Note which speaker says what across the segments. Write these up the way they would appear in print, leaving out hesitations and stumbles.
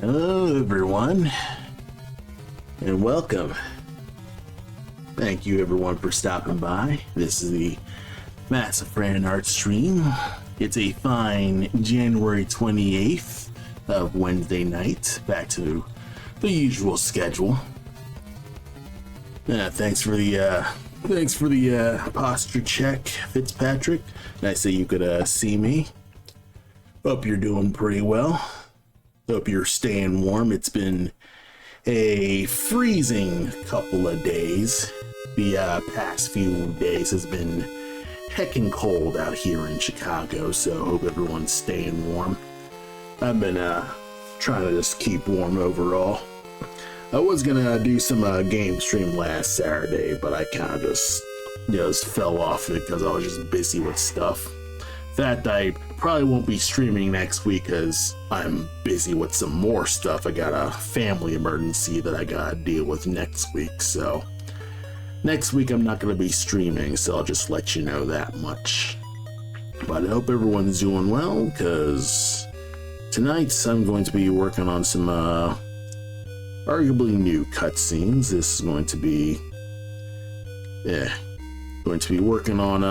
Speaker 1: Hello everyone, and welcome. Thank you everyone for stopping by. This is the Mastafran art stream. It's a fine January 28th of Wednesday night, back to the usual schedule. Thanks for the posture check, Fitzpatrick. Nice that you could see me. Hope you're doing pretty well. Hope you're staying warm. It's been a freezing couple of days. The past few days has been heckin' cold out here in Chicago, so hope everyone's staying warm. I've been trying to just keep warm overall. I was gonna do some game stream last Saturday, but I kind of just fell off it because I was just busy with stuff. In fact, I probably won't be streaming next week because I'm busy with some more stuff. I got a family emergency that I gotta deal with next week, so next week I'm not gonna be streaming, so I'll just let you know that much. But I hope everyone's doing well, because tonight I'm going to be working on some arguably new cutscenes. This is going to be working on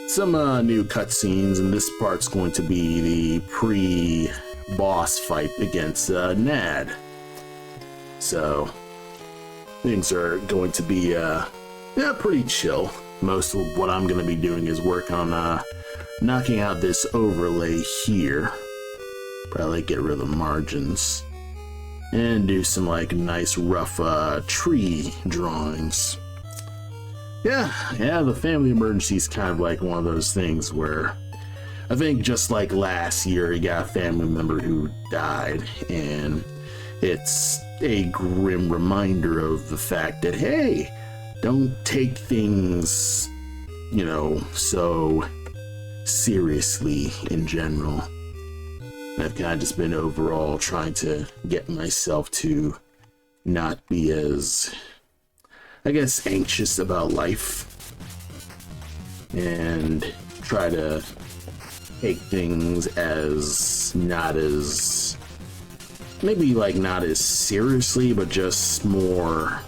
Speaker 1: some new cutscenes, and this part's going to be the pre-boss fight against Nad. So things are going to be pretty chill. Most of what I'm going to be doing is work on knocking out this overlay here. Probably get rid of the margins and do some like nice rough tree drawings. Yeah, the family emergency is kind of like one of those things where I think just like last year, you got a family member who died, and it's a grim reminder of the fact that, hey, don't take things, so seriously in general. I've kind of just been overall trying to get myself to not be as, I guess, anxious about life, and try to take things as not as seriously, but just more,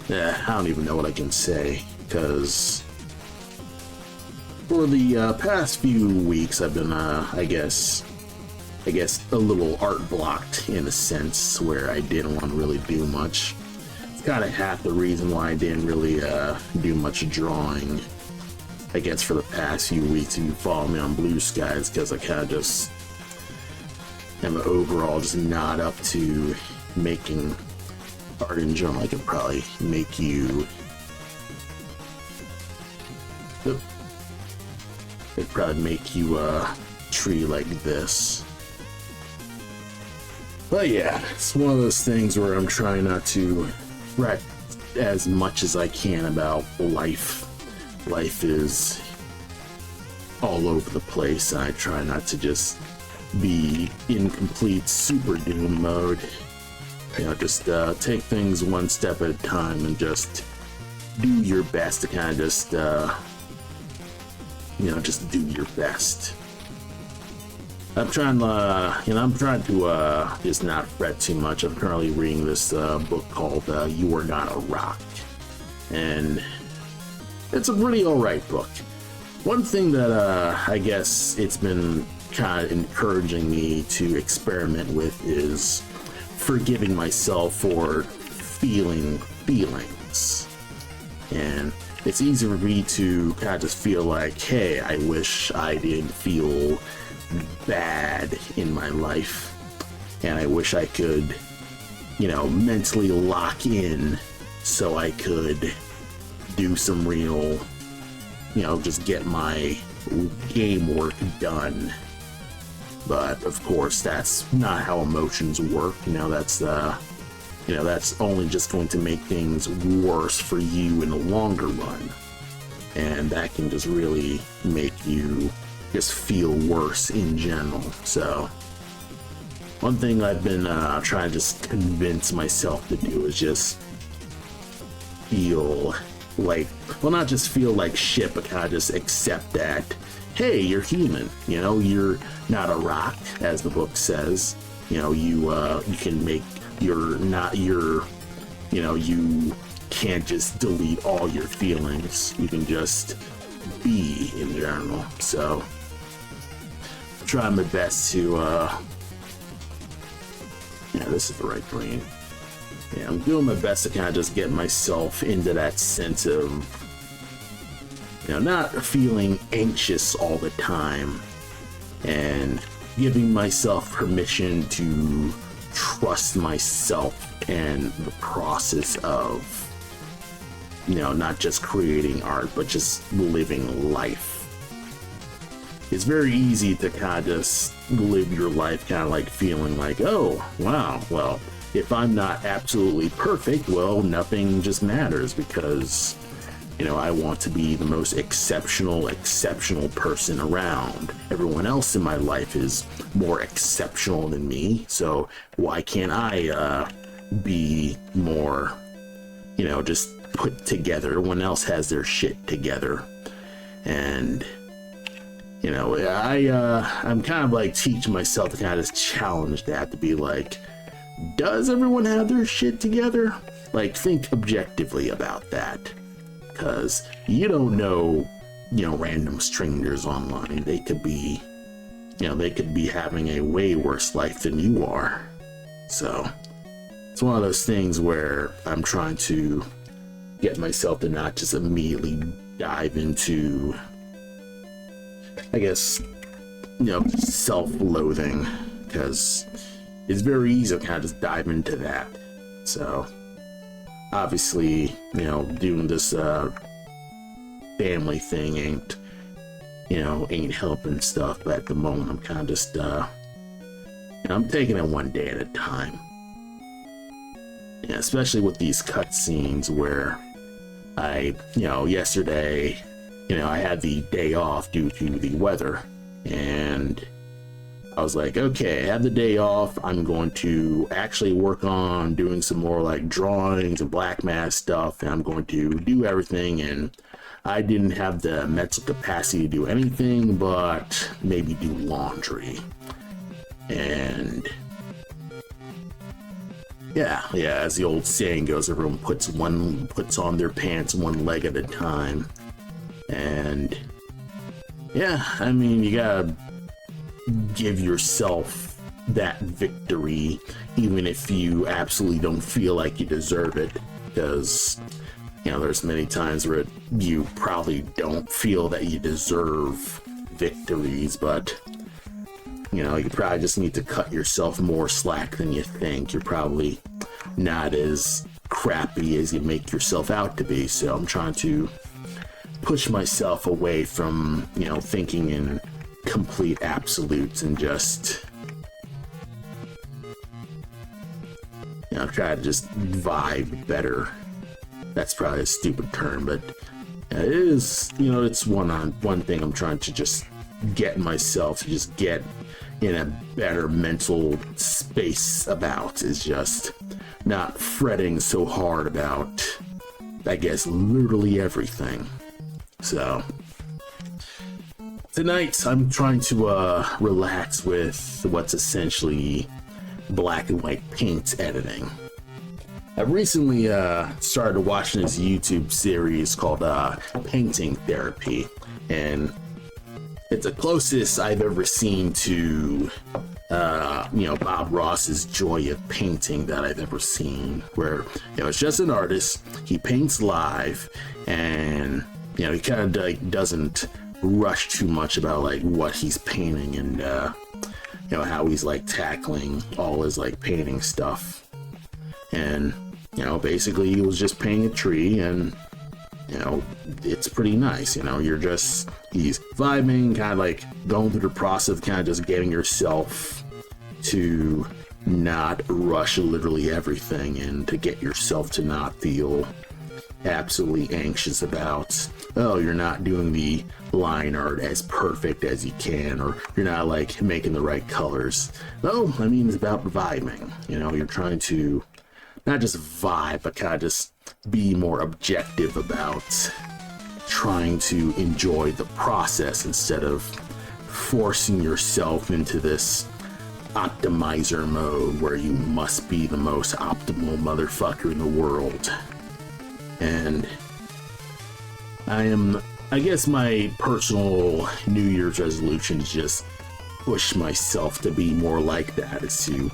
Speaker 1: I don't even know what I can say, because for the past few weeks I've been I guess a little art blocked, in a sense, where I didn't want to really do much. Kind of half the reason why I didn't really do much drawing, I guess, for the past few weeks. If you follow me on Blue Skies, because I kind of just am overall just not up to making art in general. I could probably make you a tree like this. But yeah, it's one of those things where I'm trying not to write as much as I can about life. Life is all over the place. I try not to just be in complete super doom mode. Just take things one step at a time and just do your best to kind of just do your best. I'm trying to just not fret too much. I'm currently reading this book called You Are Not a Rock, and it's a pretty alright book. One thing that I guess it's been kind of encouraging me to experiment with is forgiving myself for feeling feelings. And it's easy for me to kind of just feel like, hey, I wish I didn't feel bad in my life, and I wish I could mentally lock in so I could do some real just get my game work done. But of course that's not how emotions work. That's only just going to make things worse for you in the longer run, and that can just really make you just feel worse in general. So one thing I've been trying to just convince myself to do is just feel like, well, not just feel like shit, but kind of just accept that, hey, you're human, you know, you're not a rock, as the book says. You know, you can make, you're not your, you know, you can't just delete all your feelings. You can just be in general. So I'm trying my best to yeah, this is the right green. Yeah, I'm doing my best to kind of just get myself into that sense of, you know, not feeling anxious all the time, and giving myself permission to trust myself and the process of, you know, not just creating art, but just living life. It's very easy to kind of just live your life kind of like feeling like, oh, wow, well, if I'm not absolutely perfect, well, nothing just matters, because, you know, I want to be the most exceptional person around. Everyone else in my life is more exceptional than me, so why can't I be more, you know, just put together? Everyone else has their shit together. And, you know, I'm kind of like teaching myself to kind of challenge that, to be like, does everyone have their shit together? Like, think objectively about that. Because you don't know, you know, random strangers online. They could be, you know, they could be having a way worse life than you are. So it's one of those things where I'm trying to get myself to not just immediately dive into, I guess, you know, self-loathing, because it's very easy to kind of just dive into that. So obviously, you know, doing this family thing ain't helping stuff, but at the moment I'm kind of just, you know, I'm taking it one day at a time. Yeah, especially with these cutscenes where yesterday, you know, I had the day off due to the weather, and I was like, okay, I have the day off. I'm going to actually work on doing some more like drawings and Blackmask stuff, and I'm going to do everything. And I didn't have the mental capacity to do anything but maybe do laundry. And yeah, as the old saying goes, everyone puts on their pants one leg at a time. And yeah, I mean, you gotta give yourself that victory, even if you absolutely don't feel like you deserve it, because, you know, there's many times where you probably don't feel that you deserve victories, but, you know, you probably just need to cut yourself more slack than you think. You're probably not as crappy as you make yourself out to be. So I'm trying to push myself away from, you know, thinking in complete absolutes, and just, you know, try to just vibe better. That's probably a stupid term, but it is, you know, it's one thing I'm trying to just get myself to just get in a better mental space about, is just not fretting so hard about, I guess, literally everything. So tonight I'm trying to relax with what's essentially black and white paint editing. I've recently started watching this YouTube series called Painting Therapy, and it's the closest I've ever seen to you know, Bob Ross's Joy of Painting that I've ever seen, where, you know, it's just an artist, he paints live, and, you know, he kind of like doesn't rush too much about like what he's painting, and you know, how he's like tackling all his like painting stuff. And, you know, basically he was just painting a tree, and, you know, it's pretty nice. You know, he's vibing, kind of like going through the process of kind of just getting yourself to not rush literally everything, and to get yourself to not feel absolutely anxious about, oh, you're not doing the line art as perfect as you can, or you're not like making the right colors. No, I mean, it's about vibing. You know, you're trying to not just vibe, but kind of just be more objective about, trying to enjoy the process instead of forcing yourself into this optimizer mode where you must be the most optimal motherfucker in the world. And I guess my personal New Year's resolution is just push myself to be more like that, is to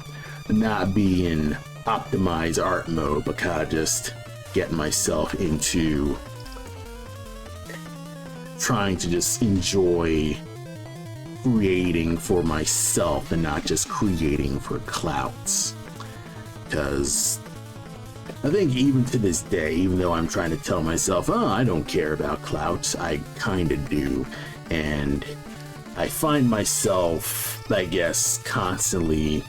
Speaker 1: not be in optimize art mode, but kind of just get myself into trying to just enjoy creating for myself and not just creating for clouts. Because I think even to this day, even though I'm trying to tell myself, oh, I don't care about clouts, I kind of do. And I find myself, I guess, constantly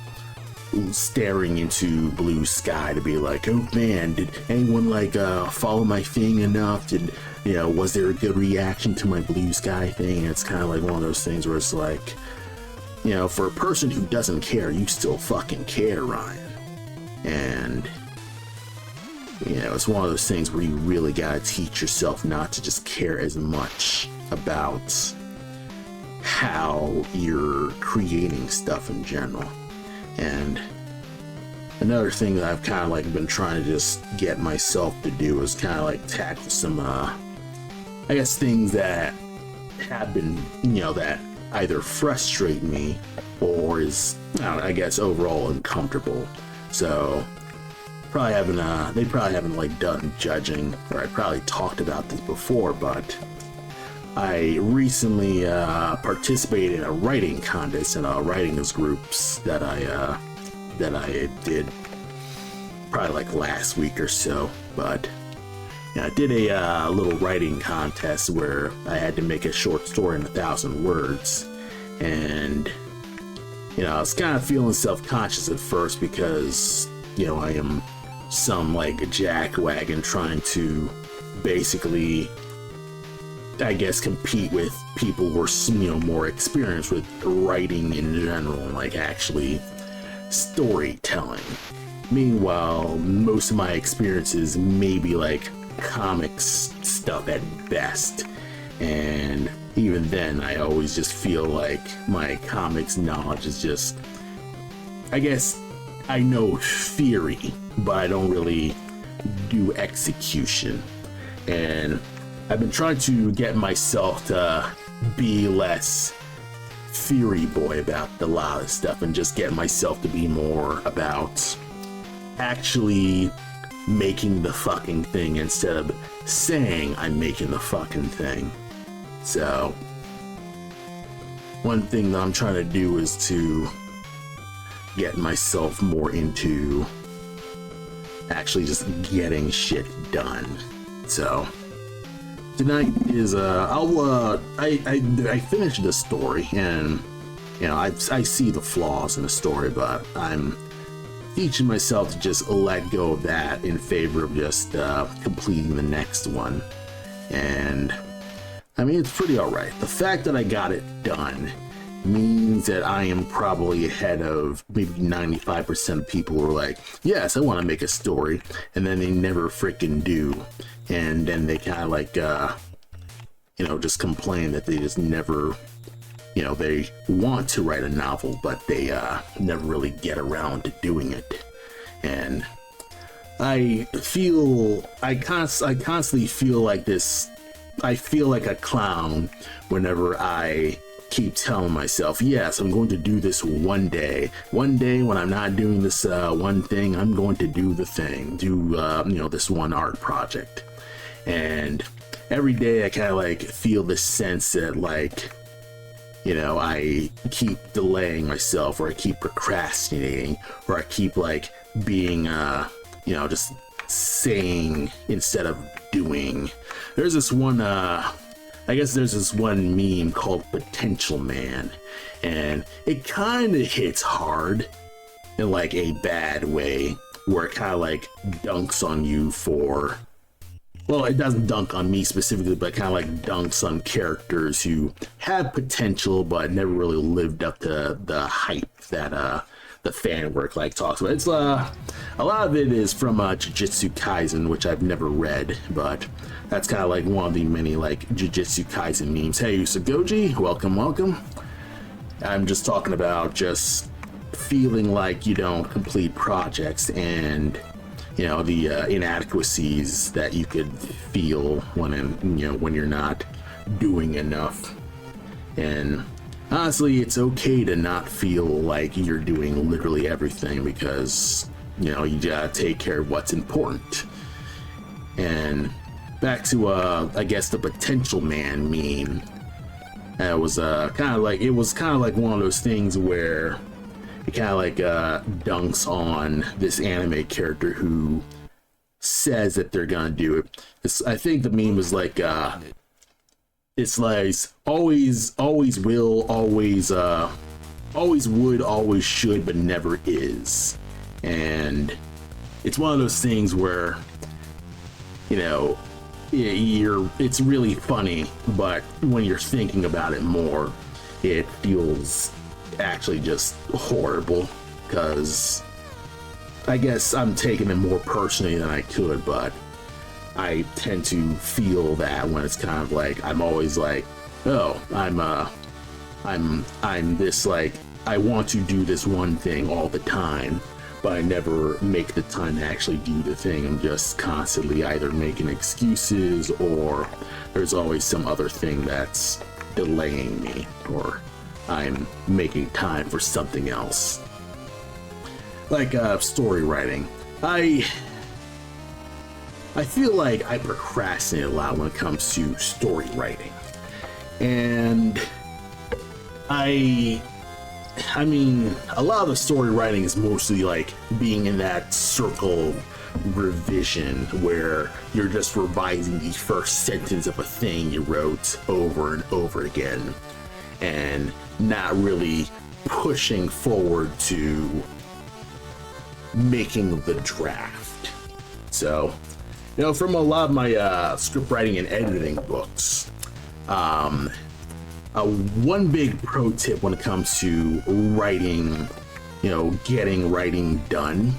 Speaker 1: staring into blue sky to be like, oh man, did anyone like follow my thing enough? Did, you know, was there a good reaction to my blue sky thing? And it's kind of like one of those things where it's like, you know, for a person who doesn't care, you still fucking care, Ryan. And you know, it's one of those things where you really gotta teach yourself not to just care as much about how you're creating stuff in general. And another thing that I've kind of like been trying to just get myself to do is kind of like tackle some, I guess, things that have been, you know, that either frustrate me or is, I guess, overall uncomfortable. So they probably haven't like done judging, or I probably talked about this before, but I recently participated in a writing contest in writing groups that I did probably like last week or so. But yeah, I did a little writing contest where I had to make a short story in 1,000 words, and you know, I was kind of feeling self-conscious at first because, you know, I am some like jackwagon trying to basically, I guess, compete with people who are, you know, more experienced with writing in general and like actually storytelling. Meanwhile, most of my experiences may be like comics stuff at best, and even then I always just feel like my comics knowledge is just, I guess I know theory, but I don't really do execution. And I've been trying to get myself to be less theory boy about a lot of stuff and just get myself to be more about actually making the fucking thing instead of saying I'm making the fucking thing. So one thing that I'm trying to do is to get myself more into actually just getting shit done. So tonight is I finished the story, and you know, I see the flaws in the story, but I'm teaching myself to just let go of that in favor of just completing the next one. And I mean, it's pretty alright. The fact that I got it done means that I am probably ahead of maybe 95% of people who are like, yes, I want to make a story, and then they never freaking do. And then they kind of like, you know, just complain that they just never, you know, they want to write a novel, but they never really get around to doing it. And I constantly feel like this. I feel like a clown whenever I keep telling myself, yes, I'm going to do this one day. One day when I'm not doing this one thing, I'm going to do the thing, you know, this one art project. And every day I kind of like feel this sense that like, you know, I keep delaying myself, or I keep procrastinating, or I keep like being, you know, just saying instead of doing. There's this one, I guess there's this one meme called Potential Man, and it kind of hits hard in like a bad way, where it kind of like dunks on you for, well, it doesn't dunk on me specifically, but kind of like dunks on characters who have potential but never really lived up to the hype that the fan work like talks about. It's a lot of it is from Jujutsu Kaisen, which I've never read, but that's kind of like one of the many like Jujutsu Kaisen memes. Hey Usagoji, welcome. I'm just talking about just feeling like you don't complete projects and the inadequacies that you could feel when you're not doing enough. And honestly, it's okay to not feel like you're doing literally everything, because you gotta take care of what's important. And back to I guess the potential man meme. It was kind of like one of those things where it kind of like dunks on this anime character who says that they're gonna do it. I think the meme was like it's like always will, always would, always should, but never is. And it's one of those things where it's really funny, but when you're thinking about it more, it feels actually just horrible, because I guess I'm taking it more personally than I could, but I tend to feel that when it's kind of like I'm always like, oh, I'm this, like, I want to do this one thing all the time, but I never make the time to actually do the thing. I'm just constantly either making excuses, or there's always some other thing that's delaying me, or I'm making time for something else. Like story writing. I feel like I procrastinate a lot when it comes to story writing. And I mean, a lot of the story writing is mostly like being in that circle revision where you're just revising the first sentence of a thing you wrote over and over again, and not really pushing forward to making the draft. So, from a lot of my script writing and editing books, one big pro tip when it comes to writing, getting writing done,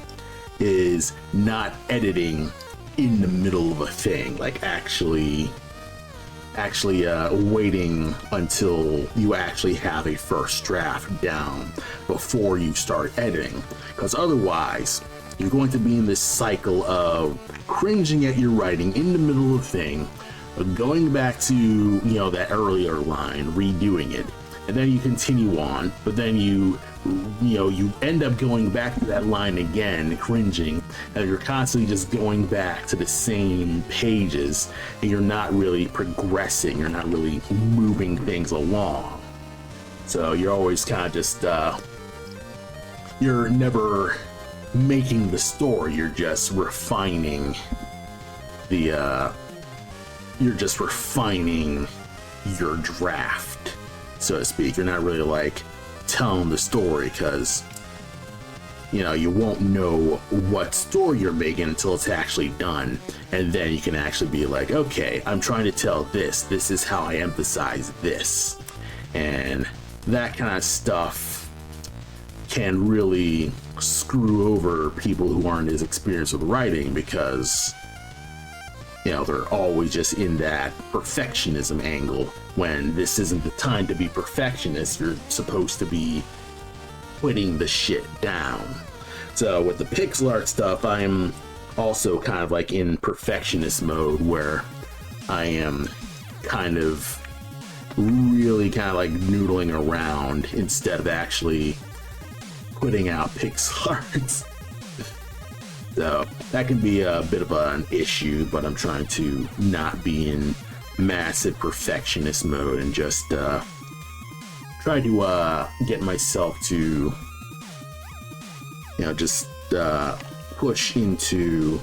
Speaker 1: is not editing in the middle of a thing. Like actually waiting until you actually have a first draft down before you start editing, because otherwise you're going to be in this cycle of cringing at your writing in the middle of a thing, going back to that earlier line, redoing it, and then you continue on, but then you end up going back to that line again, cringing, and you're constantly just going back to the same pages, and you're not really progressing, you're not really moving things along. So you're always kind of just you're never making the story, you're just refining your draft, so to speak. You're not really like telling the story, because you won't know what story you're making until it's actually done, and then you can actually be like, okay, I'm trying to tell this is how I emphasize this. And that kind of stuff can really screw over people who aren't as experienced with writing, because they're always just in that perfectionism angle, when this isn't the time to be perfectionist. You're supposed to be putting the shit down. So with the pixel art stuff, I'm also kind of like in perfectionist mode, where I am kind of really kind of like noodling around instead of actually putting out pixel art. So that can be a bit of an issue, but I'm trying to not be in massive perfectionist mode and just try to get myself to just push into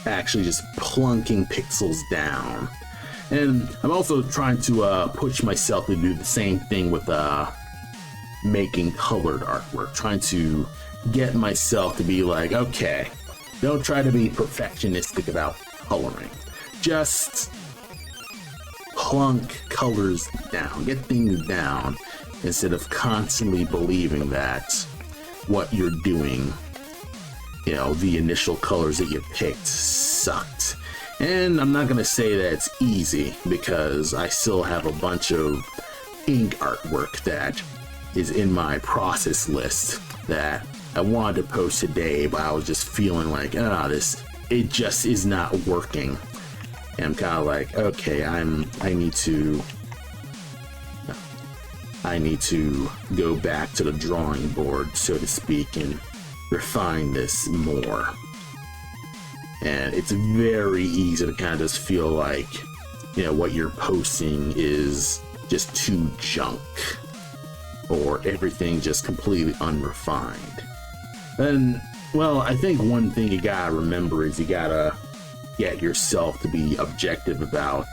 Speaker 1: actually just plunking pixels down. And I'm also trying to push myself to do the same thing with making colored artwork, trying to get myself to be like, okay, don't try to be perfectionistic about coloring, just plunk colors down, get things down, instead of constantly believing that what you're doing, you know, the initial colors that you picked sucked. And I'm not gonna say that it's easy, because I still have a bunch of ink artwork that is in my process list that I wanted to post today, but I was just feeling like, it just is not working. And I'm kind of like, okay, I need to go back to the drawing board, so to speak, and refine this more. And it's very easy to kind of just feel like, you know, what you're posting is just too junk, or everything just completely unrefined. And, well, I think one thing you gotta remember is you gotta get yourself to be objective about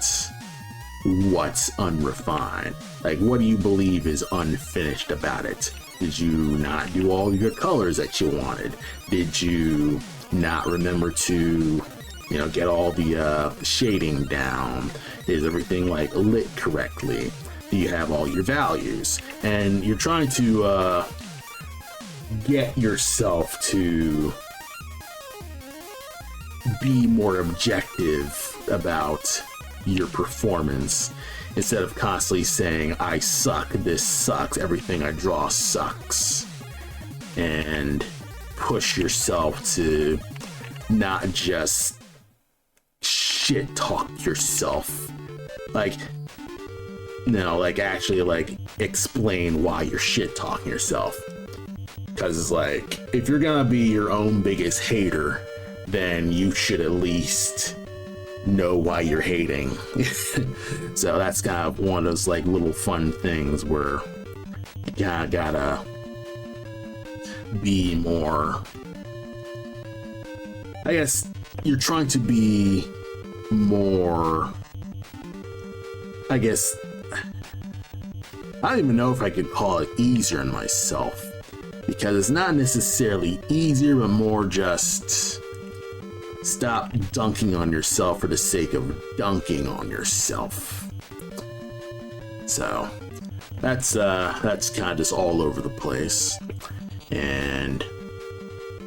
Speaker 1: what's unrefined. Like, what do you believe is unfinished about it? Did you not do all your colors that you wanted? Did you not remember to, you know, get all the shading down? Is everything like lit correctly? Do you have all your values? And you're trying to get yourself to be more objective about your performance, instead of constantly saying, I suck, this sucks, everything I draw sucks. And push yourself to not just shit talk yourself. Like, no, like actually like explain why you're shit talking yourself. Because it's like, if you're gonna be your own biggest hater, then you should at least know why you're hating. So that's kind of one of those like little fun things where you gotta be more, I guess you're trying to be more, I guess, I don't even know if I could call it easier on myself, because it's not necessarily easier, but more just stop dunking on yourself for the sake of dunking on yourself. So that's kind of just all over the place, and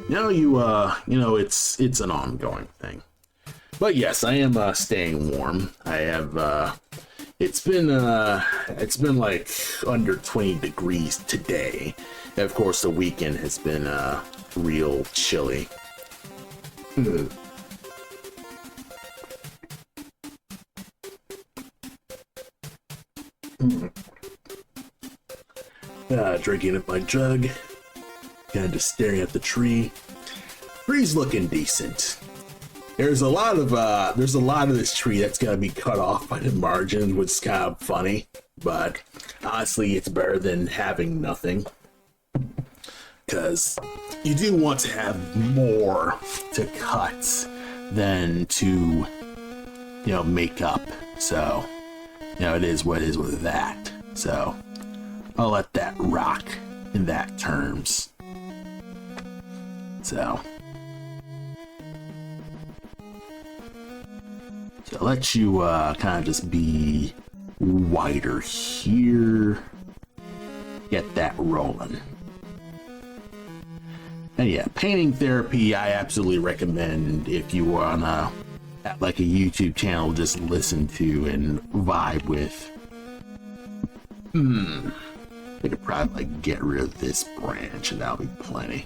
Speaker 1: you know it's an ongoing thing. But yes, I am staying warm. I have it's been like under 20 degrees today. And of course, the weekend has been real chilly. Drinking at my jug, kind of just staring at the tree. Tree's looking decent. There's a lot of this tree that's gonna be cut off by the margins, which is kind of funny. But honestly, it's better than having nothing, because you do want to have more to cut than to, you know, make up. So, you know, it is what it is with that. So I'll let that rock in that terms. So I'll let you kind of just be wider here. Get that rolling. And yeah, painting therapy, I absolutely recommend if you wanna have like a YouTube channel just listen to and vibe with. I could probably like get rid of this branch and that'll be plenty.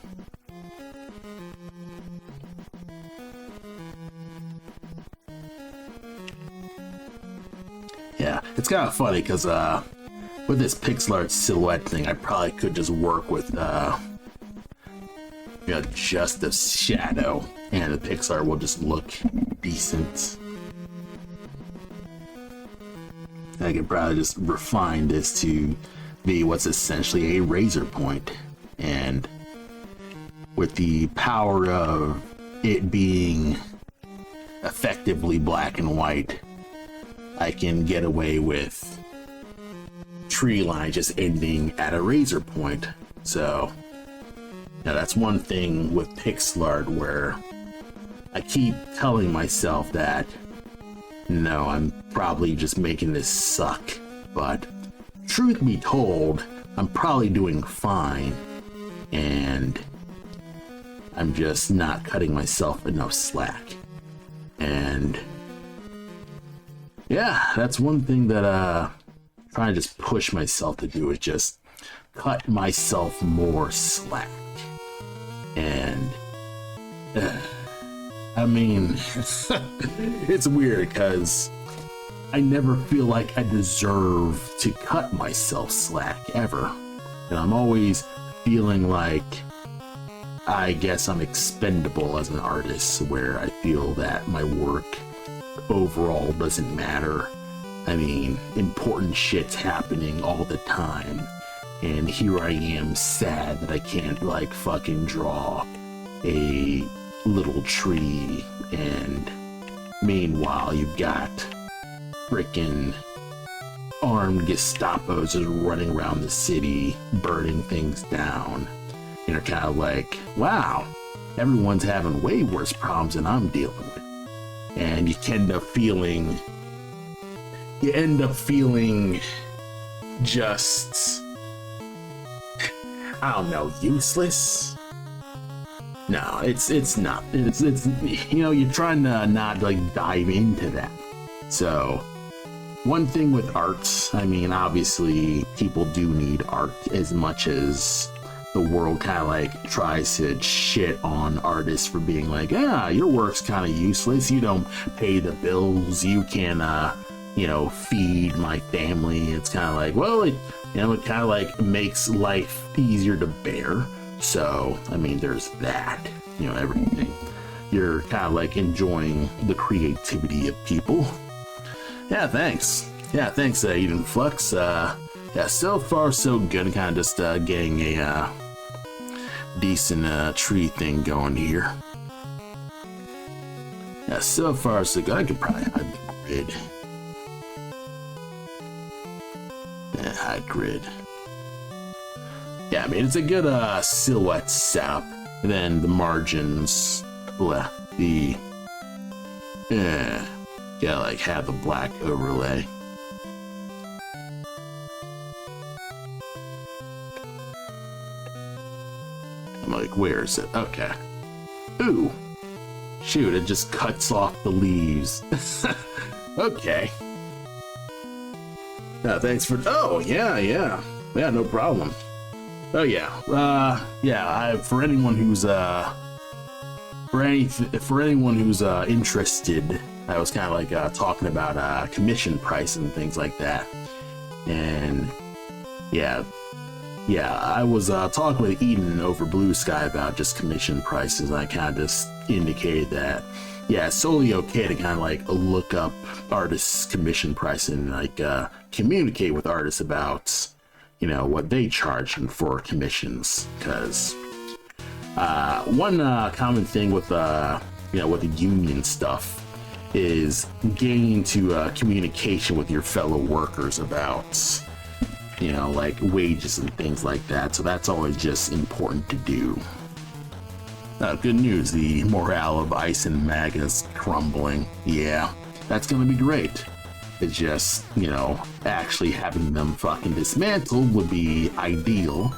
Speaker 1: Yeah, it's kind of funny because with this pixel art silhouette thing, I probably could just work with you know, just the shadow, and the pixel art will just look decent. I could probably just refine this to be what's essentially a razor point, and with the power of it being effectively black and white, I can get away with tree line just ending at a razor point. So now that's one thing with pixel art where I keep telling myself that no, I'm probably just making this suck. But truth be told, I'm probably doing fine, and I'm just not cutting myself enough slack. And yeah, that's one thing that I'm trying to just push myself to do, is just cut myself more slack. And I mean, it's weird because I never feel like I deserve to cut myself slack ever. And I'm always feeling like I guess I'm expendable as an artist, where I feel that my work overall doesn't matter. I mean, important shit's happening all the time, and here I am sad that I can't like fucking draw a little tree, and meanwhile you've got frickin' armed Gestapos just running around the city burning things down. And you're kind of like, wow, everyone's having way worse problems than I'm dealing with. And you end up feeling just, I don't know, useless. No, it's not. It's you know, you're trying to not like dive into that. So one thing with art, I mean, obviously people do need art as much as the world kind of like tries to shit on artists for being like, yeah, your work's kind of useless, you don't pay the bills, you can you know, feed my family. It's kind of like, well, it, you know, it kind of like makes life easier to bear. So I mean, there's that, you know, everything, you're kind of like enjoying the creativity of people. Yeah, thanks. Yeah, thanks, Eden Flux. Yeah, so far so good. Kind of just getting a decent tree thing going here. Yeah, so far so good. I could probably hide the grid. Yeah, hide grid. Yeah, I mean, it's a good silhouette setup. And then the margins, blah, yeah, like have the black overlay. I'm like, where is it? Okay. Ooh. Shoot, it just cuts off the leaves. Okay. Yeah, thanks for, oh, yeah, no problem. Oh yeah, for anyone who's interested, I was kind of like talking about commission price and things like that, and yeah, I was talking with Eden over Blue Sky about just commission prices. And I kind of just indicated that, yeah, it's totally okay to kind of like look up artists' commission price and like communicate with artists about, you know, what they charge for commissions. Because one common thing with you know, with the union stuff is getting into communication with your fellow workers about, you know, like wages and things like that. So that's always just important to do. Good news, the morale of Ice and Mag is crumbling. Yeah, that's gonna be great. It's just, you know, actually having them fucking dismantled would be ideal.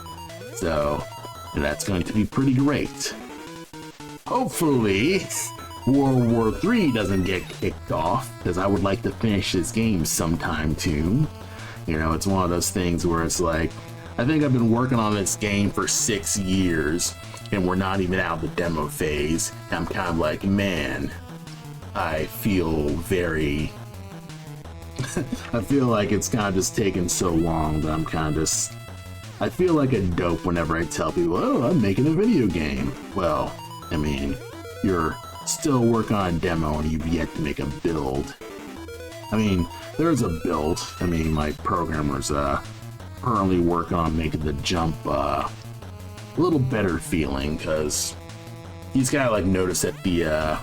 Speaker 1: So that's going to be pretty great. Hopefully World War III doesn't get kicked off, because I would like to finish this game sometime too. You know, it's one of those things where it's like, I think I've been working on this game for 6 years and we're not even out of the demo phase. And I'm kind of like, man, I feel very I feel like it's kind of just taken so long that I'm kind of just, I feel like a dope whenever I tell people, oh, I'm making a video game. Well, I mean, you're still working on a demo and you've yet to make a build. I mean, there's a build. I mean, my programmer's currently working on making the jump a little better feeling, because he's got to like notice that the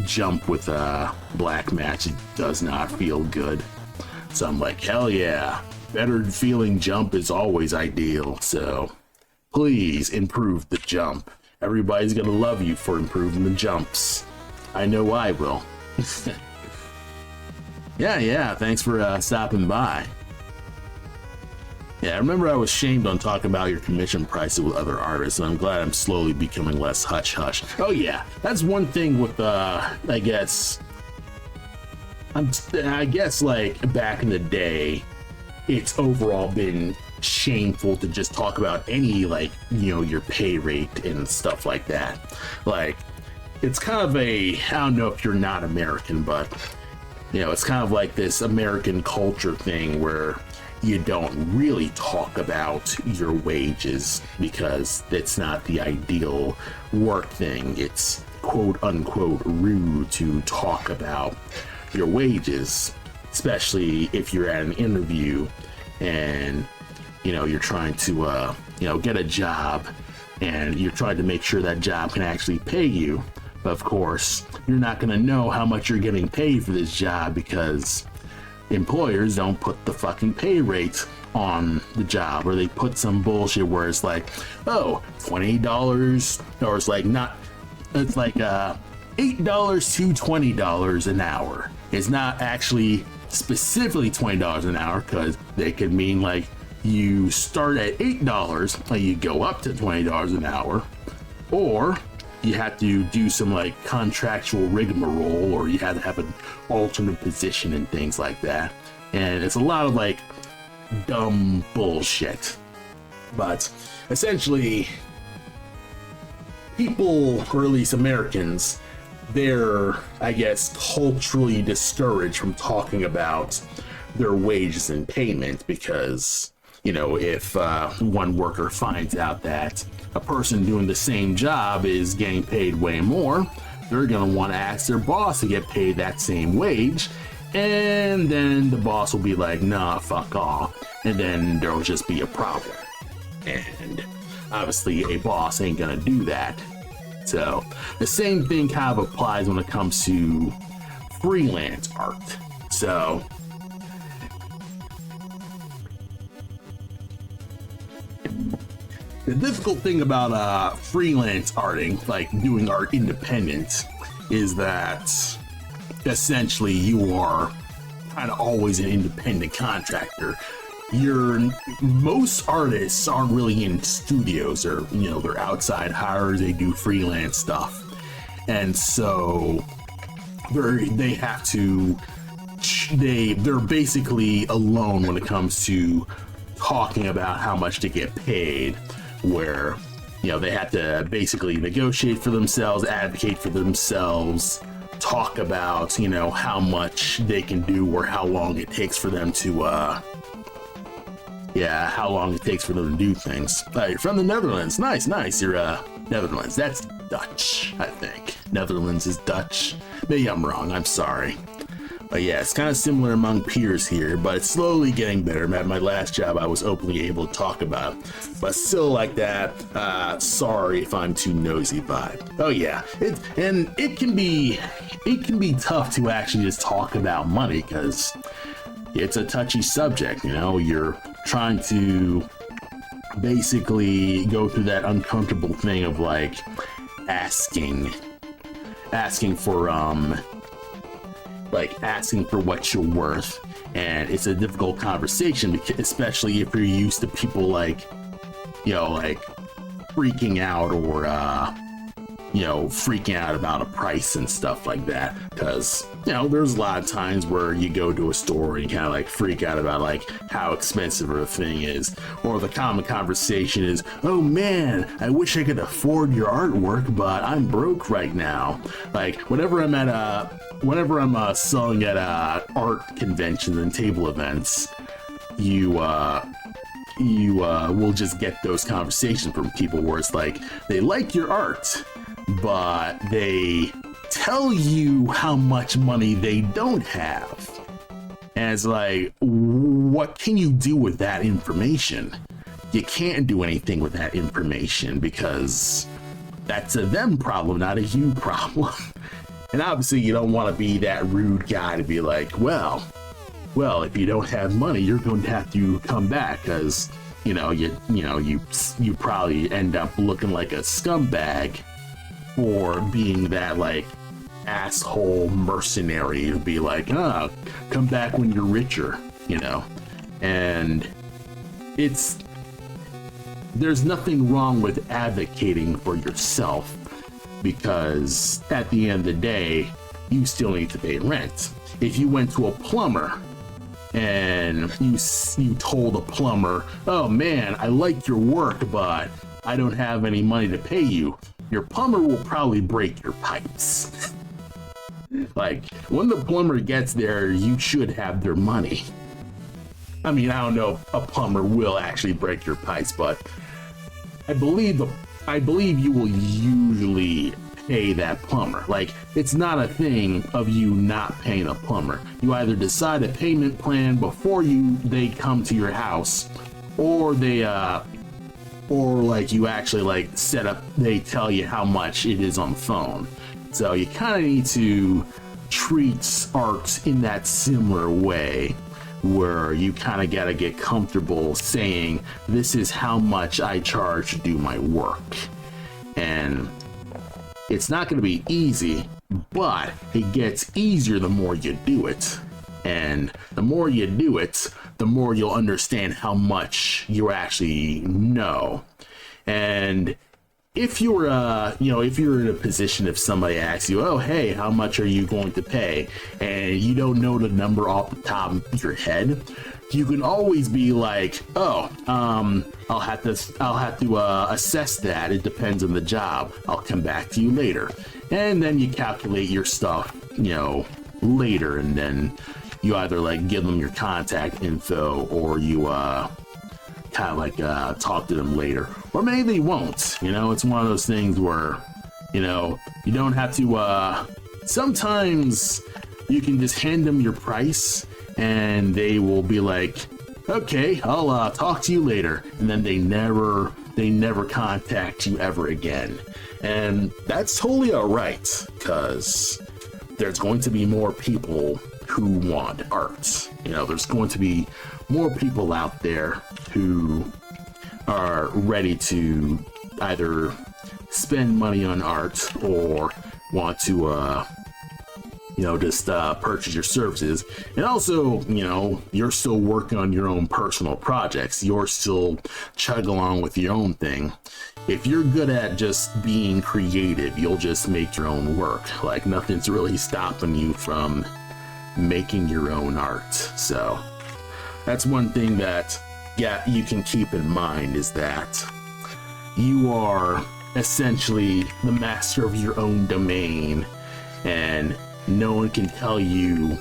Speaker 1: jump with Blackmask does not feel good. So I'm like, hell yeah, better feeling jump is always ideal. So please improve the jump. Everybody's gonna love you for improving the jumps. I know I will. Yeah, thanks for stopping by. Yeah, I remember I was shamed on talking about your commission prices with other artists, and I'm glad I'm slowly becoming less hush-hush. Oh yeah, that's one thing with, I guess like back in the day, it's overall been shameful to just talk about any, like, you know, your pay rate and stuff like that. Like, it's kind of I don't know if you're not American, but, you know, it's kind of like this American culture thing where you don't really talk about your wages because it's not the ideal work thing. It's quote unquote rude to talk about your wages, especially if you're at an interview and, you know, you're trying to you know, get a job and you're trying to make sure that job can actually pay you. But of course, you're not going to know how much you're getting paid for this job because employers don't put the fucking pay rate on the job, or they put some bullshit where it's like, oh, $20, or it's like it's like $8 to $20 an hour. It's not actually specifically $20 an hour, because they could mean like you start at $8 and you go up to $20 an hour, or you have to do some like contractual rigmarole, or you have to have an alternate position and things like that. And it's a lot of like dumb bullshit. But essentially, people, or at least Americans, they're, I guess, culturally discouraged from talking about their wages and payment because, you know, if one worker finds out that a person doing the same job is getting paid way more, they're going to want to ask their boss to get paid that same wage, and then the boss will be like, nah, fuck off, and then there'll just be a problem. And obviously a boss ain't going to do that. So the same thing kind of applies when it comes to freelance art. So the difficult thing about freelance arting, like doing art independent, is that essentially you are kind of always an independent contractor. Most artists aren't really in studios, or, you know, they're outside hires, they do freelance stuff. And so they're basically alone when it comes to talking about how much to get paid, where, you know, they have to basically negotiate for themselves, advocate for themselves, talk about, you know, how much they can do or how long it takes for them to do things. You're from the Netherlands. Nice. You're Netherlands. That's Dutch, I think. Netherlands is Dutch. Maybe I'm wrong. I'm sorry. But yeah, it's kind of similar among peers here, but it's slowly getting better. At my last job, I was openly able to talk about it, but still like that, sorry if I'm too nosy vibe. Oh yeah, it can be tough to actually just talk about money, because it's a touchy subject, you know. You're trying to basically go through that uncomfortable thing of like asking for what you're worth, and it's a difficult conversation, especially if you're used to people like, you know, like freaking out, or you know, freaking out about a price and stuff like that, because, you know, there's a lot of times where you go to a store and you kind of like freak out about like how expensive a thing is, or the common conversation is, oh man, I wish I could afford your artwork, but I'm broke right now. Like whenever I'm selling at art conventions and table events, you will just get those conversations from people where it's like they like your art, but they tell you how much money they don't have. And it's like, what can you do with that information? You can't do anything with that information, because that's a them problem, not a you problem. And obviously you don't want to be that rude guy to be like, well, if you don't have money, you're going to have to come back, because, you probably end up looking like a scumbag for being that like asshole mercenary to be like, come back when you're richer, you know? And there's nothing wrong with advocating for yourself, because at the end of the day, you still need to pay rent. If you went to a plumber and you told a plumber, oh man, I like your work, but I don't have any money to pay you, your plumber will probably break your pipes. Like, when the plumber gets there, you should have their money. I mean, I don't know if a plumber will actually break your pipes, but I believe you will usually pay that plumber. Like, it's not a thing of you not paying a plumber. You either decide a payment plan before they come to your house, or like you actually like set up, they tell you how much it is on the phone. So you kind of need to treat art in that similar way, where you kind of got to get comfortable saying, this is how much I charge to do my work. And it's not going to be easy, but it gets easier the more you do it. And the more you do it, the more you'll understand how much you actually know. And if you're in a position, if somebody asks you, oh, hey, how much are you going to pay? And you don't know the number off the top of your head, you can always be like, oh, I'll have to assess that. It depends on the job. I'll come back to you later. And then you calculate your stuff, later, and then you either like give them your contact info, or you kind of like talk to them later, or maybe they won't. It's one of those things where you don't have to sometimes you can just hand them your price and they will be like, okay, I'll talk to you later, and then they never contact you ever again. And that's totally all right, because there's going to be more people who want art. There's going to be more people out there who are ready to either spend money on art or want to just purchase your services. And also, you're still working on your own personal projects. You're still chugging along with your own thing. If you're good at just being creative, you'll just make your own work. Like, nothing's really stopping you from making your own art. So that's one thing that you can keep in mind, is that you are essentially the master of your own domain, and no one can tell you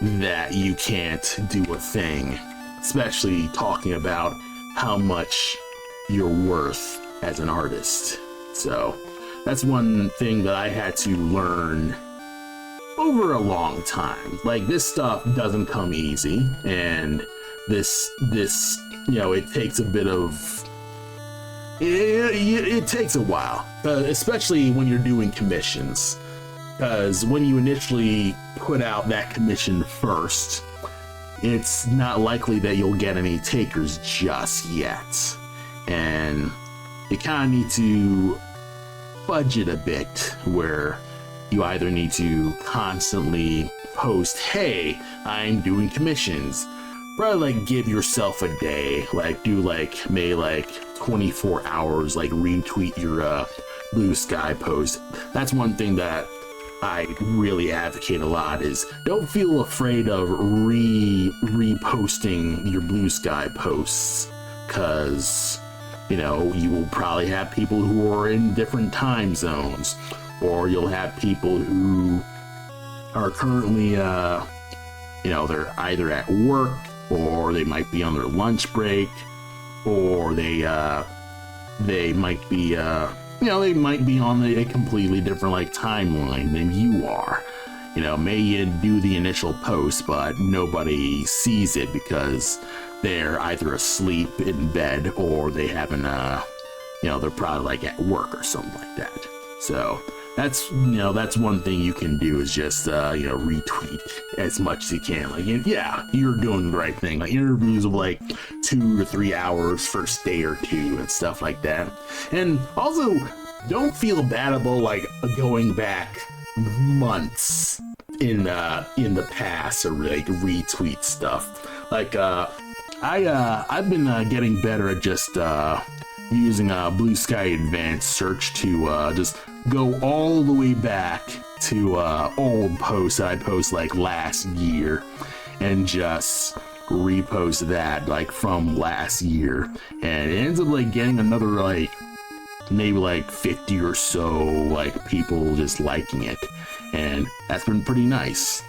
Speaker 1: that you can't do a thing, especially talking about how much you're worth as an artist. So that's one thing that I had to learn over a long time. Like, this stuff doesn't come easy, and this it takes a bit of it takes a while, especially when you're doing commissions. Because when you initially put out that commission first, it's not likely that you'll get any takers just yet. And you kind of need to budget a bit, where you either need to constantly post, hey, I'm doing commissions. Probably like give yourself a day, like do like maybe like 24 hours, like retweet your Blue Sky post. That's one thing that I really advocate a lot, is don't feel afraid of reposting your Blue Sky posts, because you will probably have people who are in different time zones, or you'll have people who are currently they're either at work, or they might be on their lunch break, or they might be they might be on a completely different like timeline than you are. May you do the initial post, but nobody sees it because they're either asleep in bed, or they haven't they're probably like at work or something like that. So that's one thing you can do, is just retweet as much as you can. Like, yeah, you're doing the right thing. Like, interviews of like 2 to 3 hours first day or two and stuff like that. And also, don't feel bad about like going back months in the past to like retweet stuff. Like I've been getting better at just using Blue Sky Advanced Search to just go all the way back to old posts that I post like last year and just repost that like from last year, and it ends up like getting another like maybe like 50 or so like people just liking it, and that's been pretty nice.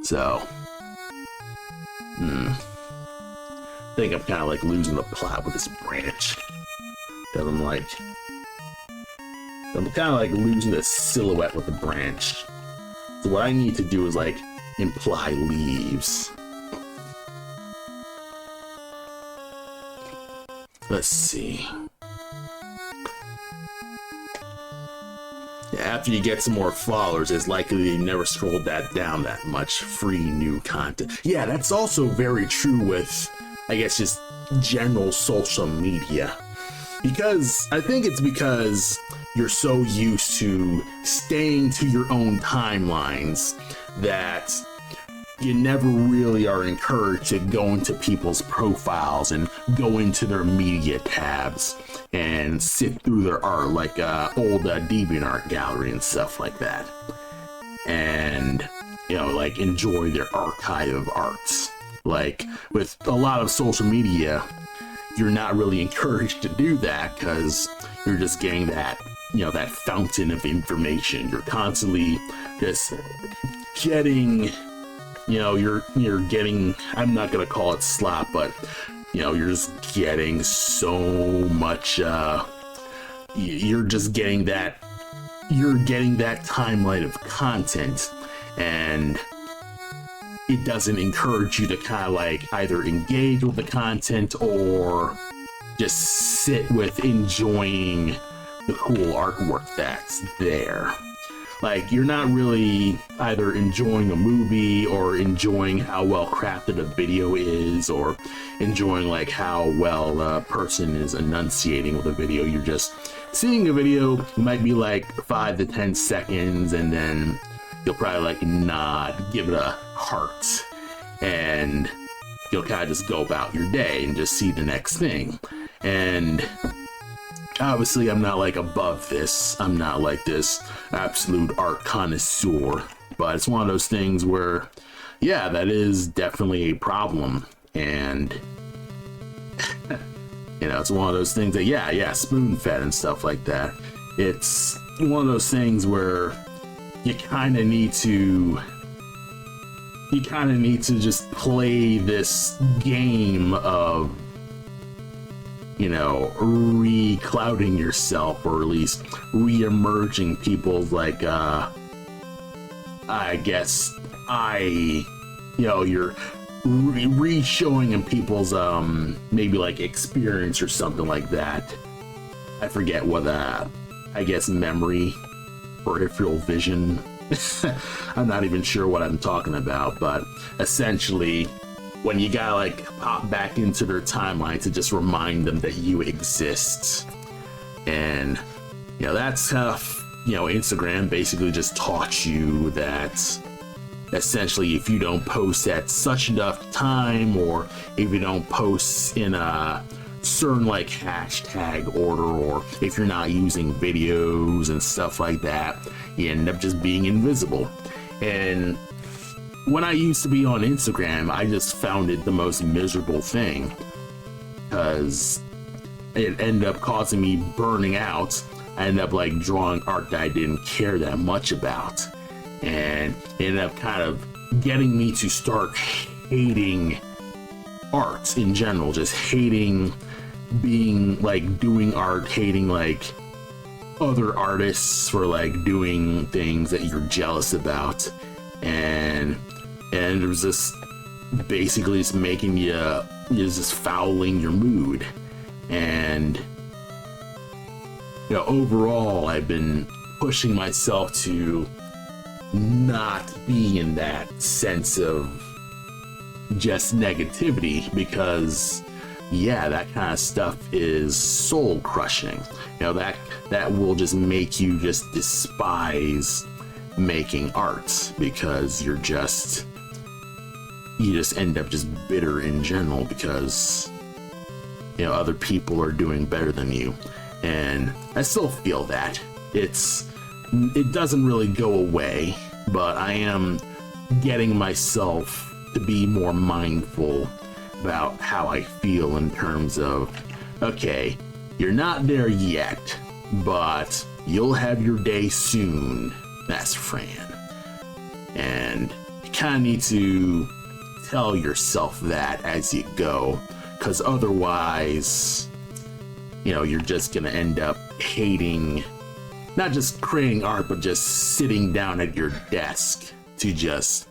Speaker 1: So I think I'm kind of like losing the plot with this branch, because I'm kind of like losing the silhouette with the branch. So what I need to do is like imply leaves. Let's see. Yeah, after you get some more followers, it's likely you never scrolled that down that much. Free new content. Yeah, that's also very true with, I guess, just general social media. Because I think it's because you're so used to staying to your own timelines that you never really are encouraged to go into people's profiles and go into their media tabs and sit through their art, like old DeviantArt gallery and stuff like that, and like enjoy their archive of arts. Like with a lot of social media, you're not really encouraged to do that because you're just getting that that fountain of information. You're constantly just getting you're getting, I'm not gonna call it slop, but you're just getting so much you're getting that timeline of content, and it doesn't encourage you to kind of like either engage with the content or just sit with enjoying the cool artwork that's there. Like, you're not really either enjoying a movie or enjoying how well crafted a video is, or enjoying like how well a person is enunciating with a video. You're just seeing a video. It might be like 5 to 10 seconds, and then you'll probably like nod, give it a heart, and you'll kind of just go about your day and just see the next thing. And obviously, I'm not like above this. I'm not like this absolute art connoisseur, but it's one of those things where, yeah, that is definitely a problem. And it's one of those things that, yeah, spoon fed and stuff like that. It's one of those things where you kind of need to just play this game of re-clouding yourself, or at least re-emerging people's like I guess you're re-showing in people's maybe like experience or something like that. I forget what I guess memory, peripheral vision. I'm not even sure what I'm talking about, but essentially when you gotta like pop back into their timeline to just remind them that you exist. And that's how Instagram basically just taught you that essentially if you don't post at such enough time, or if you don't post in a certain like hashtag order, or if you're not using videos and stuff like that, you end up just being invisible. And when I used to be on Instagram, I just found it the most miserable thing, because it ended up causing me burning out. I ended up like drawing art that I didn't care that much about, and it ended up kind of getting me to start hating art in general, just hating being like doing art, hating like other artists for like doing things that you're jealous about, and it was just basically just making you just fouling your mood. And overall, I've been pushing myself to not be in that sense of just negativity, because that kind of stuff is soul crushing. That will just make you just despise making art, because you just end up just bitter in general because, you know, other people are doing better than you. And I still feel that it doesn't really go away, but I am getting myself to be more mindful about how I feel in terms of, okay, you're not there yet, but you'll have your day soon, Mastafran. And you kind of need to tell yourself that as you go, because otherwise, you know, you're just gonna end up hating not just creating art, but just sitting down at your desk to just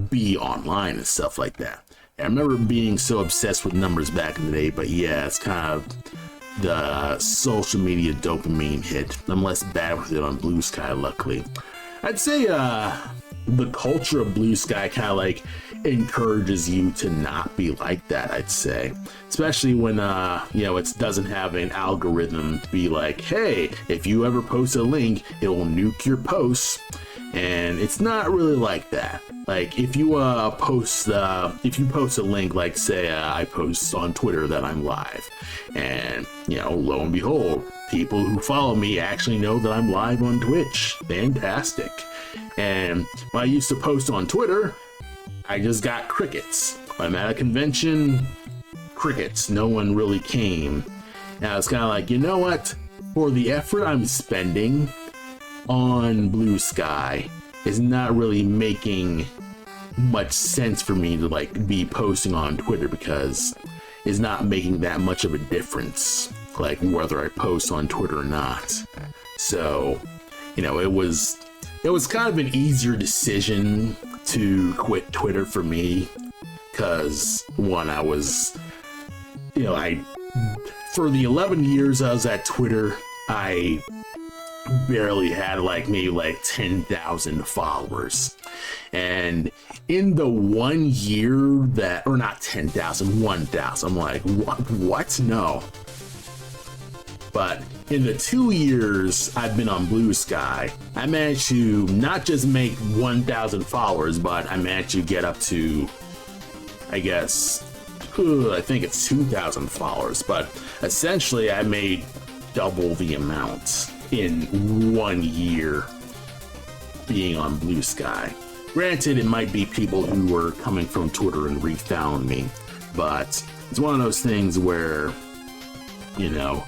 Speaker 1: be online and stuff like that. I remember being so obsessed with numbers back in the day, but yeah, it's kind of the social media dopamine hit. I'm less bad with it on Blue Sky, luckily. I'd say the culture of Blue Sky kind of like encourages you to not be like that, I'd say. Especially when, you know, it doesn't have an algorithm to be like, hey, if you ever post a link, it will nuke your posts. And it's not really like that. Like, if you post a link, like say I post on Twitter that I'm live, and, you know, lo and behold, people who follow me actually know that I'm live on Twitch. Fantastic. And when I used to post on Twitter, I just got crickets. I'm at a convention, crickets. No one really came. And I was kind of like, you know what? For the effort I'm spending on Blue Sky, is not really making much sense for me to like be posting on Twitter, because it's not making that much of a difference, like whether I post on Twitter or not. So, you know, it was kind of an easier decision to quit Twitter for me, because one, I was, you know, for the 11 years I was at Twitter, I barely had like maybe like 10,000 followers. And in the 1 year that, or not 10,000, 1,000, I'm like, what? No. But in the 2 years I've been on Blue Sky, I managed to not just make 1,000 followers, but I managed to get up to, I guess, I think it's 2,000 followers. But essentially I made double the amount in 1 year being on Blue Sky. Granted, it might be people who were coming from Twitter and refound me, but it's one of those things where, you know,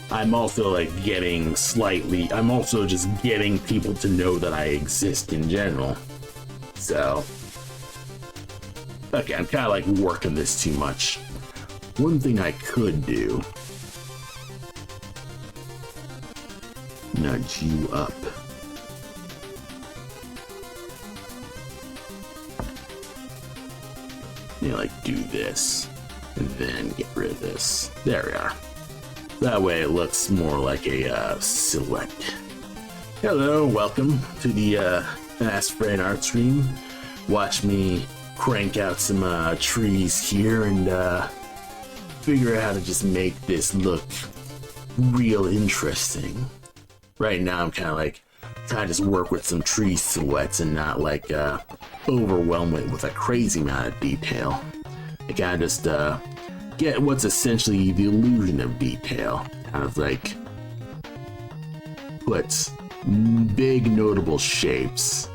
Speaker 1: I'm also just getting people to know that I exist in general. So, okay, I'm kind of like working this too much. One thing I could do, nudge you up. You know, like do this and then get rid of this. There we are. That way it looks more like a silhouette. Hello, welcome to the Aseprite art stream. Watch me crank out some trees here and figure out how to just make this look real interesting. Right now I'm kind of like trying to just work with some tree silhouettes and not like overwhelm it with a crazy amount of detail. I kind of just get what's essentially the illusion of detail. Kind of like put big notable shapes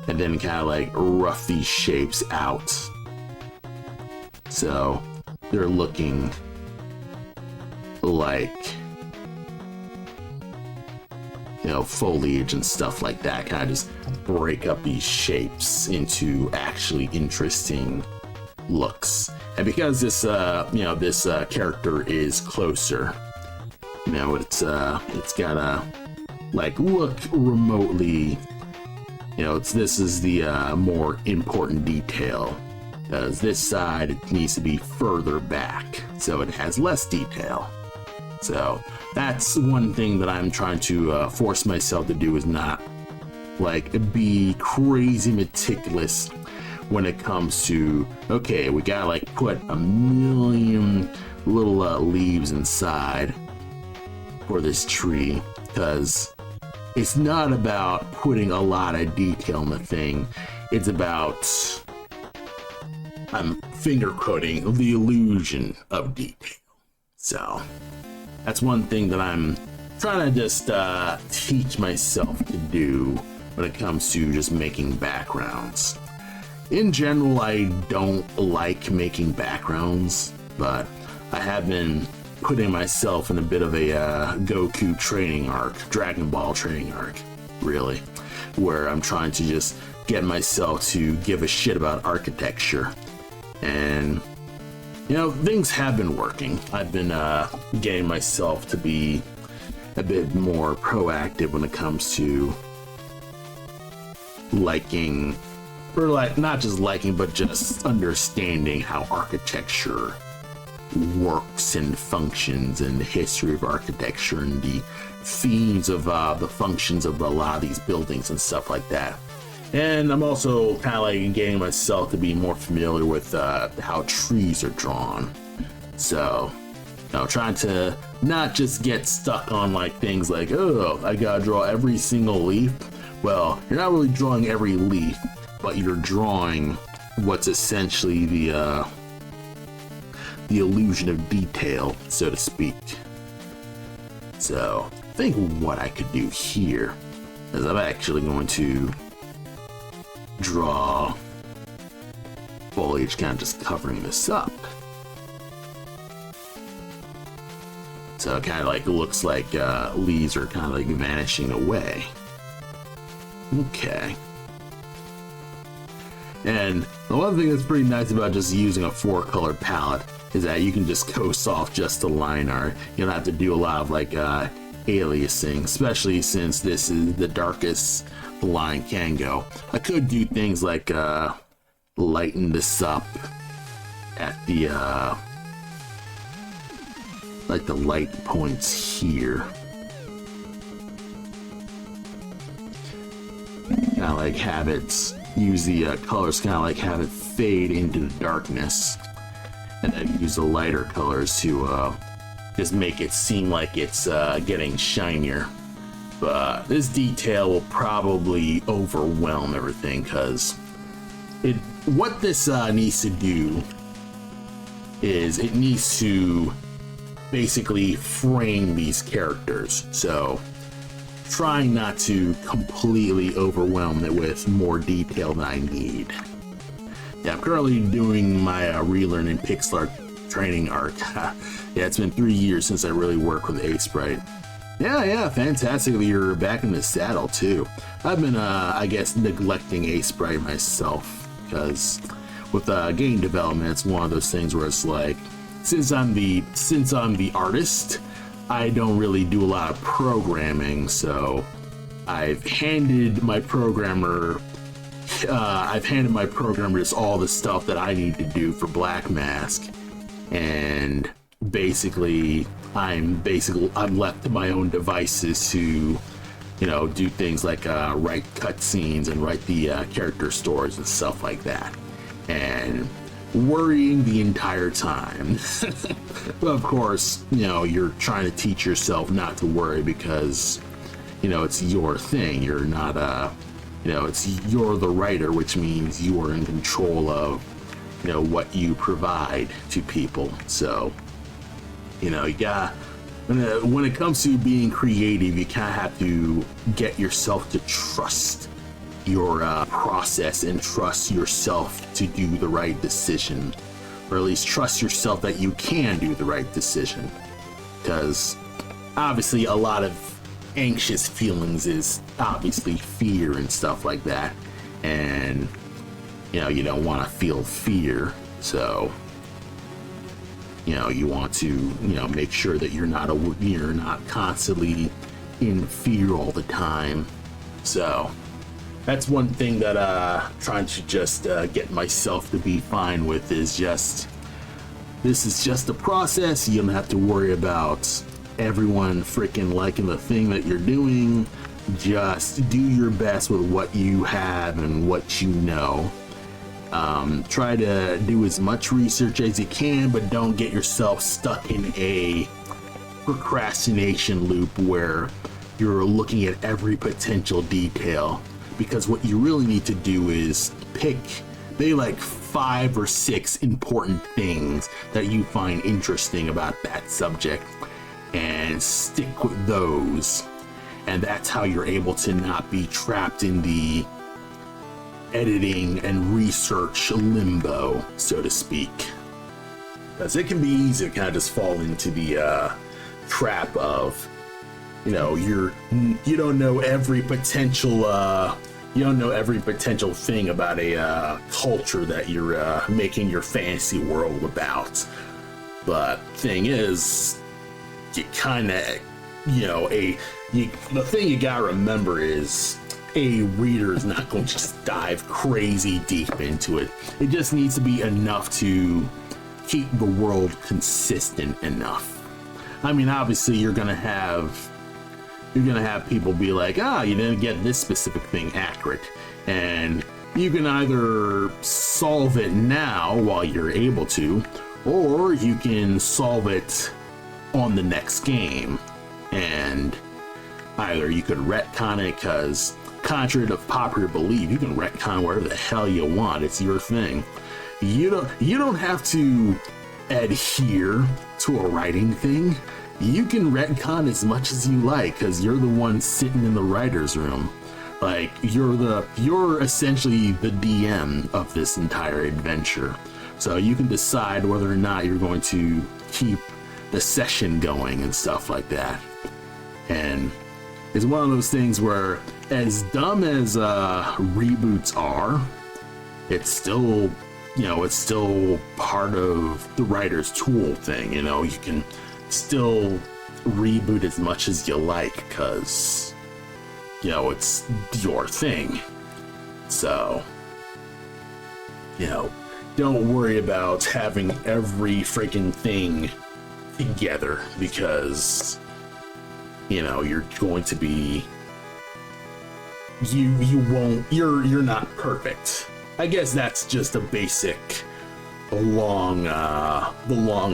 Speaker 1: and then kind of like rough these shapes out, so they're looking like, you know, foliage and stuff like that. Kind of just break up these shapes into actually interesting looks. And because this, you know, this character is closer, you know, it's gotta like look remotely, you know, this is the more important detail, because this side it needs to be further back, so it has less detail. So that's one thing that I'm trying to force myself to do, is not like be crazy meticulous when it comes to, okay, we gotta like put a million little leaves inside for this tree, because it's not about putting a lot of detail in the thing. It's about, I'm finger quoting, the illusion of detail. So that's one thing that I'm trying to just teach myself to do when it comes to just making backgrounds. In general, I don't like making backgrounds, but I have been putting myself in a bit of a Goku training arc, Dragon Ball training arc, really, where I'm trying to just get myself to give a shit about architecture. And, you know, things have been working. I've been getting myself to be a bit more proactive when it comes to liking, or like not just liking, but just understanding how architecture works and functions, and the history of architecture and the themes of the functions of a lot of these buildings and stuff like that. And I'm also kind of like getting myself to be more familiar with how trees are drawn. So, you know, trying to not just get stuck on like things like, oh, I gotta draw every single leaf. Well, you're not really drawing every leaf, but you're drawing what's essentially the illusion of detail, so to speak. So, I think what I could do here is I'm actually going to draw foliage kind of just covering this up. So it kind of like looks like leaves are kind of like vanishing away. Okay. And the one thing that's pretty nice about just using a 4-color palette is that you can just coast off just the line art. You don't have to do a lot of like aliasing, especially since this is the darkest the line can go. I could do things like lighten this up at the like the light points here. Kind of like have it use the colors, kind of like have it fade into the darkness, and then use the lighter colors to just make it seem like it's getting shinier. But this detail will probably overwhelm everything, because what this needs to do is it needs to basically frame these characters. So trying not to completely overwhelm it with more detail than I need. Yeah, I'm currently doing my relearning pixel art training arc. Yeah, it's been 3 years since I really worked with Aseprite. Yeah, fantastic that you're back in the saddle too. I've been, I guess, neglecting Aseprite myself, because with game development, it's one of those things where it's like, since I'm the artist, I don't really do a lot of programming, so I've handed my programmer just all the stuff that I need to do for Blackmask, and basically I'm left to my own devices to, you know, do things like write cutscenes and write the character stories and stuff like that, and worrying the entire time. But of course, you know, you're trying to teach yourself not to worry, because, you know, it's your thing. You're not you know, you're the writer, which means you are in control of, you know, what you provide to people. So, you know, you got, when it comes to being creative, you kind of have to get yourself to trust your process and trust yourself to do the right decision, or at least trust yourself that you can do the right decision, because obviously a lot of anxious feelings is obviously fear and stuff like that, and you know, you don't want to feel fear, so you know, you want to, you know, make sure that you're not constantly in fear all the time. So that's one thing that trying to just get myself to be fine with is just, this is just a process. You don't have to worry about everyone freaking liking the thing that you're doing. Just do your best with what you have and what you know. Try to do as much research as you can, but don't get yourself stuck in a procrastination loop where you're looking at every potential detail, because what you really need to do is pick maybe like 5 or 6 important things that you find interesting about that subject and stick with those. And that's how you're able to not be trapped in the editing and research limbo, so to speak. Because it can be easy to kind of just fall into the trap of, you know, you don't know every potential thing about a culture that you're making your fantasy world about. But thing is, you kind of, you know, the thing you gotta remember is a reader is not going to just dive crazy deep into it. It just needs to be enough to keep the world consistent enough. I mean, obviously you're gonna have people be like, you didn't get this specific thing accurate, and you can either solve it now while you're able to, or you can solve it on the next game. And either you could retcon it, because contrary to popular belief, you can retcon whatever the hell you want. It's your thing. You don't have to adhere to a writing thing. You can retcon as much as you like, because you're the one sitting in the writer's room. Like, you're essentially the DM of this entire adventure. So you can decide whether or not you're going to keep the session going and stuff like that. And it's one of those things where, as dumb as reboots are, it's still, you know, it's still part of the writer's tool thing. You know, you can still reboot as much as you like, because, you know, it's your thing. So, you know, don't worry about having every freaking thing together, because, you know, you're going to be, you're not perfect. I guess that's just a basic, the long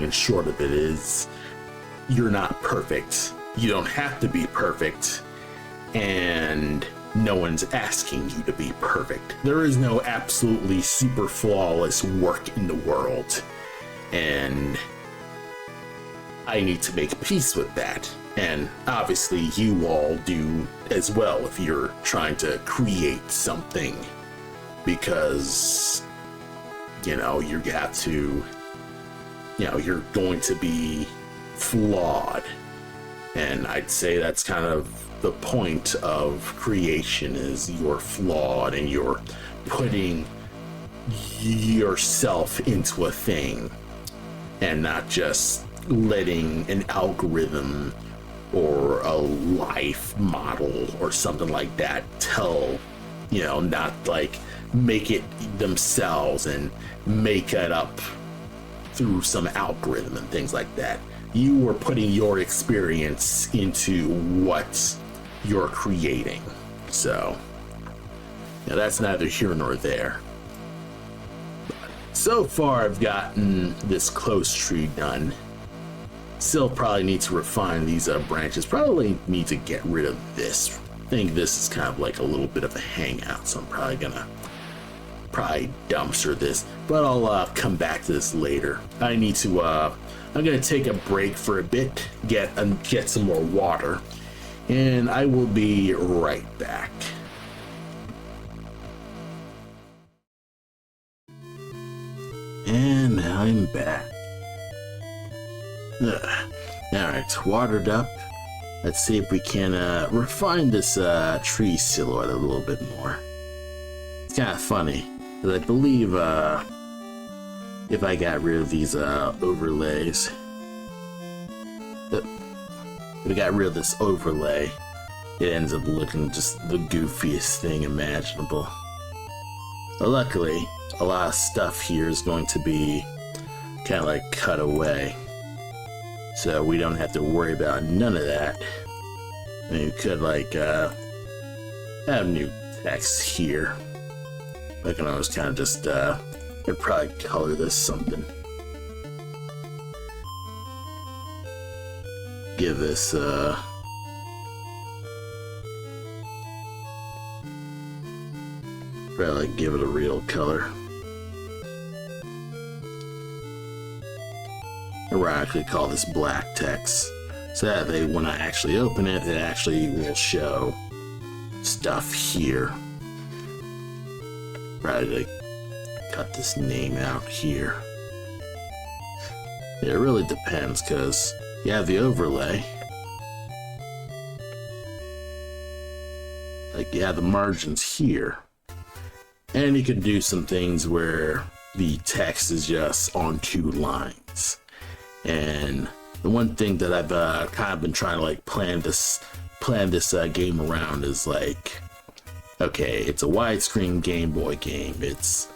Speaker 1: and short of it is, you're not perfect. You don't have to be perfect, and no one's asking you to be perfect. There is no absolutely super flawless work in the world, and I need to make peace with that. And obviously you all do as well if you're trying to create something, because, you know, you have to, you know, you're going to be flawed. And I'd say that's kind of the point of creation, is you're flawed and you're putting yourself into a thing, and not just letting an algorithm or a life model or something like that tell, you know, not like make it themselves and make it up through some algorithm and things like that. You are putting your experience into what you're creating. So, yeah, that's neither here nor there. So far, I've gotten this close tree done. Still probably need to refine these branches. Probably need to get rid of this. I think this is kind of like a little bit of a hangout, so I'm probably gonna dumpster this. But I'll come back to this later. I need to. I'm gonna take a break for a bit, get some more water, and I will be right back. And I'm back. Alright, watered up. Let's see if we can refine this tree silhouette a little bit more. It's kind of funny, because I believe if I got rid of these overlays, if I got rid of this overlay, it ends up looking just the goofiest thing imaginable. But luckily, a lot of stuff here is going to be kind of like cut away, so we don't have to worry about none of that. I mean, you could like have new text here. I can always kind of just I'd probably color this something. Give this Probably give it a real color. Ironically call this black text, so that when I actually open it, it actually will show stuff here. Probably cut this name out here. It really depends, because you have the overlay. Like you have the margins here. And you can do some things where the text is just on 2 lines. And the one thing that I've kind of been trying to like plan this game around is like, okay, it's a widescreen Game Boy game. It's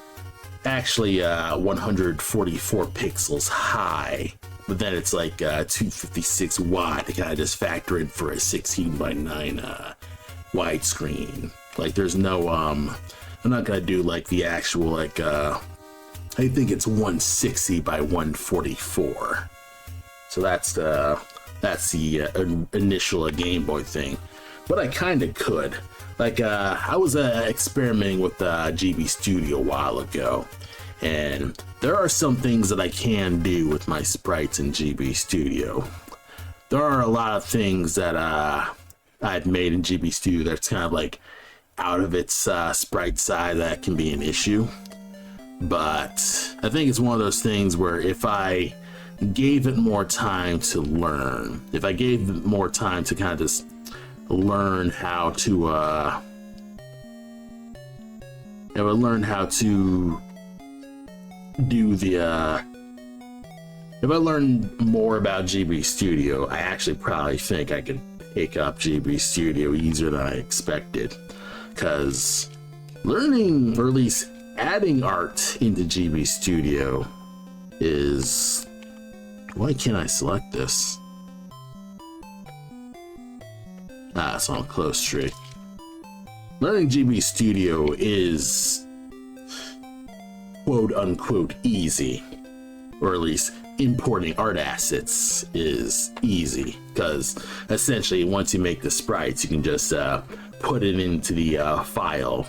Speaker 1: actually 144 pixels high, but then it's like 256 wide to kind of just factor in for a 16:9 widescreen. Like there's no I'm not gonna do like the actual like I think it's 160 by 144. So that's the initial Game Boy thing. But I kind of could. Like I was experimenting with GB Studio a while ago, and there are some things that I can do with my sprites in GB Studio. There are a lot of things that I've made in GB Studio that's kind of like out of its sprite size that can be an issue. But I think it's one of those things where if I gave it more time to learn, if I gave it more time to kind of just learn how to do the if I learned more about GB Studio, I actually probably think I could pick up GB Studio easier than I expected, because learning, or at least adding art into GB Studio is... Why can't I select this? Ah, it's on close tree. Learning GB Studio is quote unquote easy, or at least importing art assets is easy, because essentially once you make the sprites, you can just put it into the file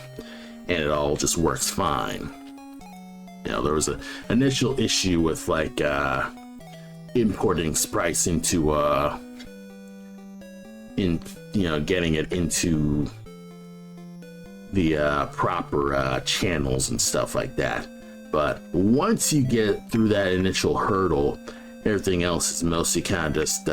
Speaker 1: and it all just works fine. You know, there was an initial issue with like importing sprites into getting it into the proper channels and stuff like that. But once you get through that initial hurdle, everything else is mostly kind of just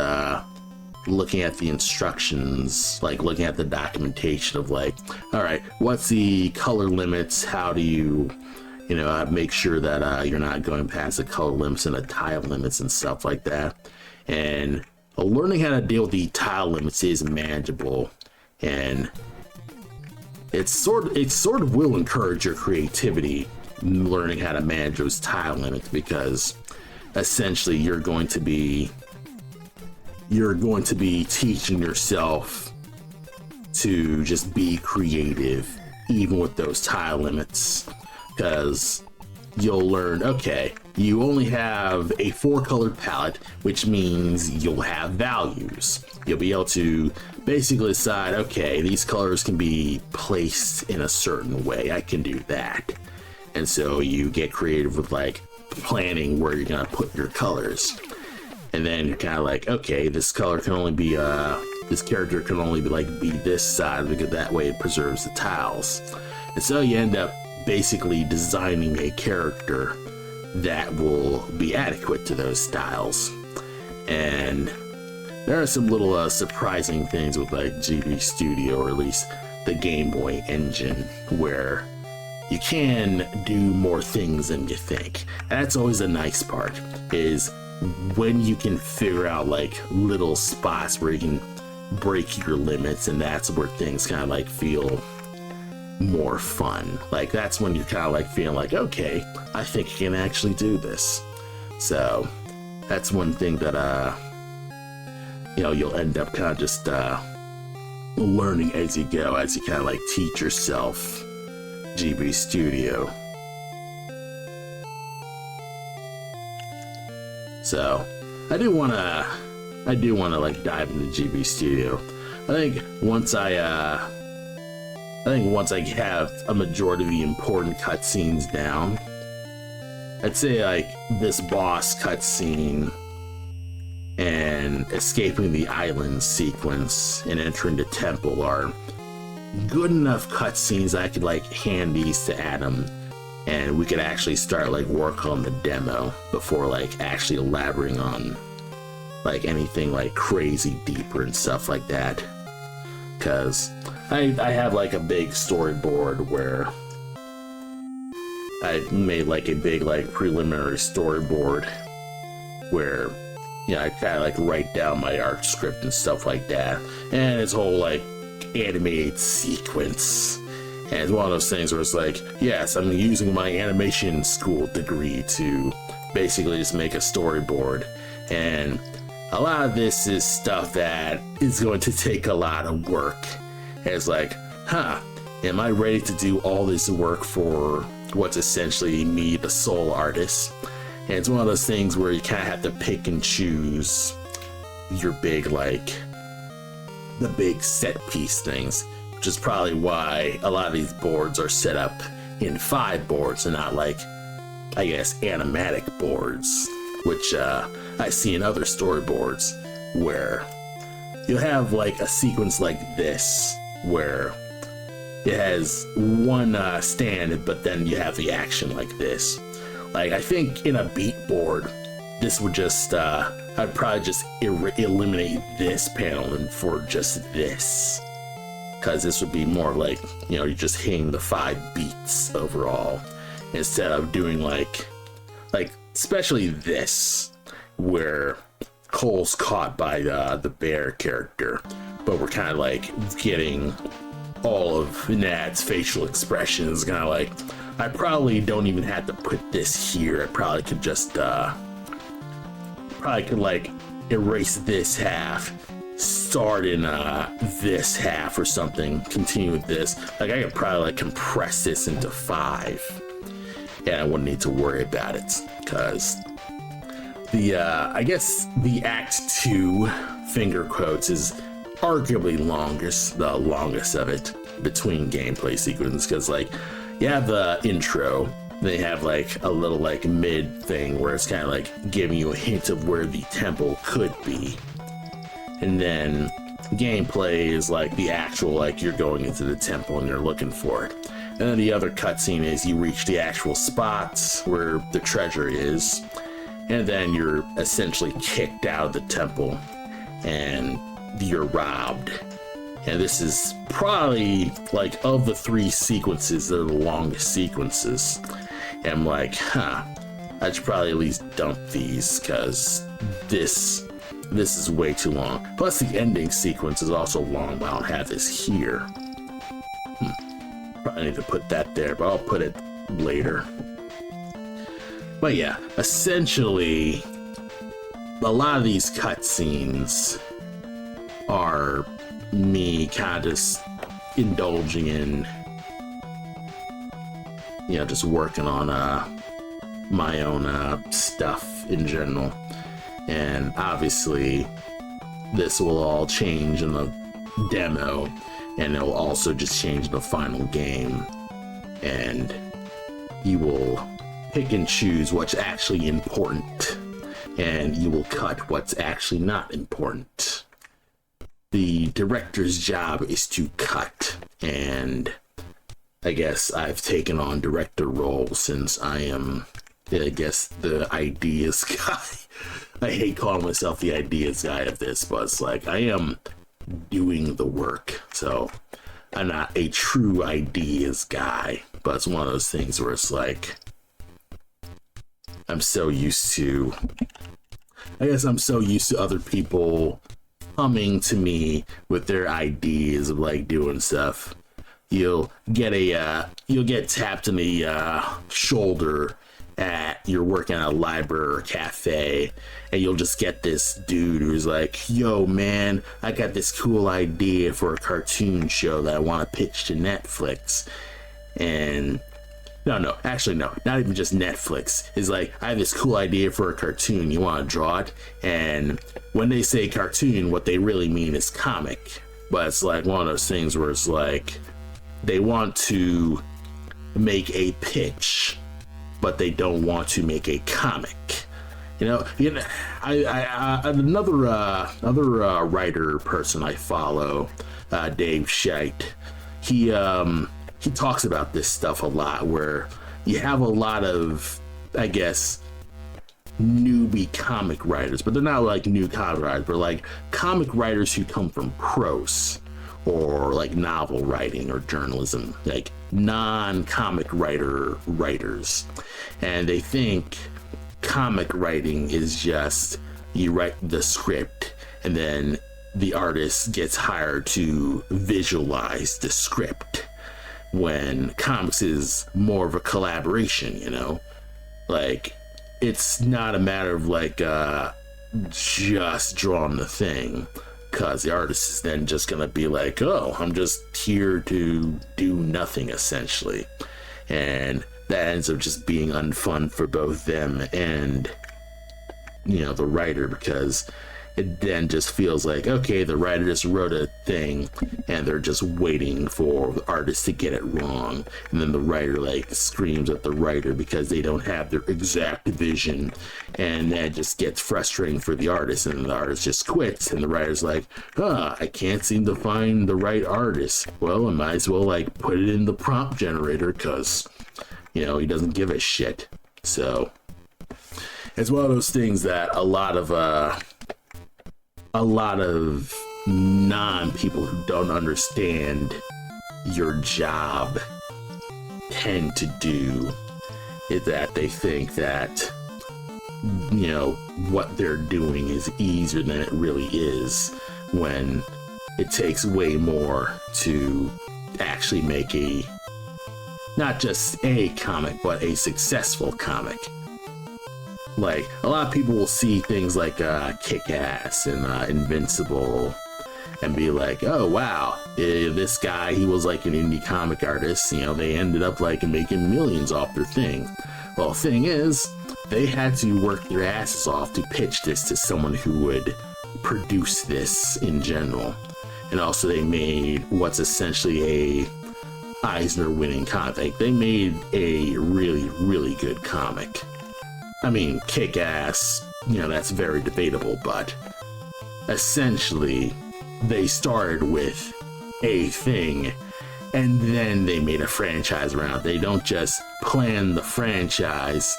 Speaker 1: looking at the instructions, like looking at the documentation of like, all right, what's the color limits? How do you make sure that you're not going past the color limits and the tile limits and stuff like that. And learning how to deal with the tile limits is manageable, and it sort of will encourage your creativity, learning how to manage those tile limits, because essentially you're going to be teaching yourself to just be creative even with those tile limits, because you'll learn, okay, you only have a 4-color palette, which means you'll have values. You'll be able to basically decide, okay, these colors can be placed in a certain way. I can do that. And so you get creative with like planning where you're gonna put your colors. And then you're kind of like, okay, this color can only be this character can only be this side, because that way it preserves the tiles. And so you end up basically designing a character that will be adequate to those styles. And there are some little surprising things with like GB Studio, or at least the Game Boy engine, where you can do more things than you think. And that's always a nice part, is when you can figure out like little spots where you can break your limits, and that's where things kind of like feel more fun. Like that's when you're kind of like feeling like, okay, I think I can actually do this. So that's one thing that you'll end up kind of just learning as you go, as you kind of like teach yourself GB Studio. So I do want to like dive into GB Studio. I think once I I think once I have a majority of the important cutscenes down, I'd say like this boss cutscene and escaping the island sequence and entering the temple are good enough cutscenes I could like hand these to Adam, and we could actually start like work on the demo before like actually elaborating on like anything like crazy deeper and stuff like that. Because I have like a big storyboard where I made like a big like preliminary storyboard where, you know, I kind of like write down my art script and stuff like that, and it's whole like animated sequence. And it's one of those things where it's like, yes, I'm using my animation school degree to basically just make a storyboard, and a lot of this is stuff that is going to take a lot of work. And it's like, am I ready to do all this work for what's essentially me, the sole artist? And it's one of those things where you kind of have to pick and choose your big, like, the big set piece things, which is probably why a lot of these boards are set up in 5 boards and not like, I guess, animatic boards, which I see in other storyboards where you'll have like a sequence like this where it has one stand, but then you have the action like this. Like, I think in a beat board, this would just, I'd probably just eliminate this panel and for just this. Because this would be more like, you know, you're just hitting the 5 beats overall. Instead of doing like, especially this, where Cole's caught by the bear character, but we're kind of like getting all of Nad's facial expressions, kind of like, I probably don't even have to put this here. I probably could just like erase this half, start in this half or something, continue with this. Like, I could probably like compress this into 5 and I wouldn't need to worry about it, because the I guess the Act 2 finger quotes is arguably the longest of it between gameplay sequences, because like you have the intro, they have like a little like mid thing where it's kind of like giving you a hint of where the temple could be, and then gameplay is like the actual, like, you're going into the temple and you're looking for it, and then the other cutscene is you reach the actual spots where the treasure is, and then you're essentially kicked out of the temple and you're robbed. And this is probably, like, of the 3 sequences, they're the longest sequences. And I'm like, I should probably at least dump these, because this is way too long. Plus the ending sequence is also long, but I don't have this here. Probably need to put that there, but I'll put it later. But yeah, essentially, a lot of these cutscenes are me kind of just indulging in, you know, just working on my own stuff in general. And obviously this will all change in the demo, and it will also just change the final game, and you will pick and choose what's actually important, and you will cut what's actually not important. The director's job is to cut, and I guess I've taken on director role since I am, I guess, the ideas guy. I hate calling myself the ideas guy of this, but it's like, I am doing the work, so I'm not a true ideas guy, but it's one of those things where it's like, I'm so used to other people coming to me with their ideas of like doing stuff. You'll get tapped in the shoulder you're working at a library or cafe, and you'll just get this dude who's like, yo man, I got this cool idea for a cartoon show that I want to pitch to Netflix. And no, not even just Netflix. It's like, I have this cool idea for a cartoon, you want to draw it? And when they say cartoon, what they really mean is comic. But it's like one of those things where it's like, they want to make a pitch, but they don't want to make a comic. Another writer person I follow, Dave Scheit, he talks about this stuff a lot, where you have a lot of, I guess, newbie comic writers, but they're not like new comic writers, but like comic writers who come from prose or like novel writing or journalism, like non-comic writers, and they think comic writing is just you write the script and then the artist gets hired to visualize the script, when comics is more of a collaboration. Like, it's not a matter of like just drawing the thing, because the artist is then just gonna be like, oh, I'm just here to do nothing, essentially, and that ends up just being unfun for both them and the writer, because it then just feels like, okay, the writer just wrote a thing and they're just waiting for the artist to get it wrong, and then the writer like screams at the writer because they don't have their exact vision, and that just gets frustrating for the artist, and the artist just quits, and the writer's like, I can't seem to find the right artist. Well, I might as well like put it in the prompt generator, because he doesn't give a shit. So it's one of those things that a lot of non-people who don't understand your job tend to do, is that they think that what they're doing is easier than it really is, when it takes way more to actually make not just a comic, but a successful comic. Like, a lot of people will see things like Kick-Ass and Invincible and be like, oh wow, this guy, he was like an indie comic artist, they ended up like making millions off their thing. Well, the thing is, they had to work their asses off to pitch this to someone who would produce this in general. And also they made what's essentially a Eisner winning comic. They made a really, really good comic. I mean, Kick-Ass, that's very debatable, but essentially they started with a thing and then they made a franchise around it. They don't just plan the franchise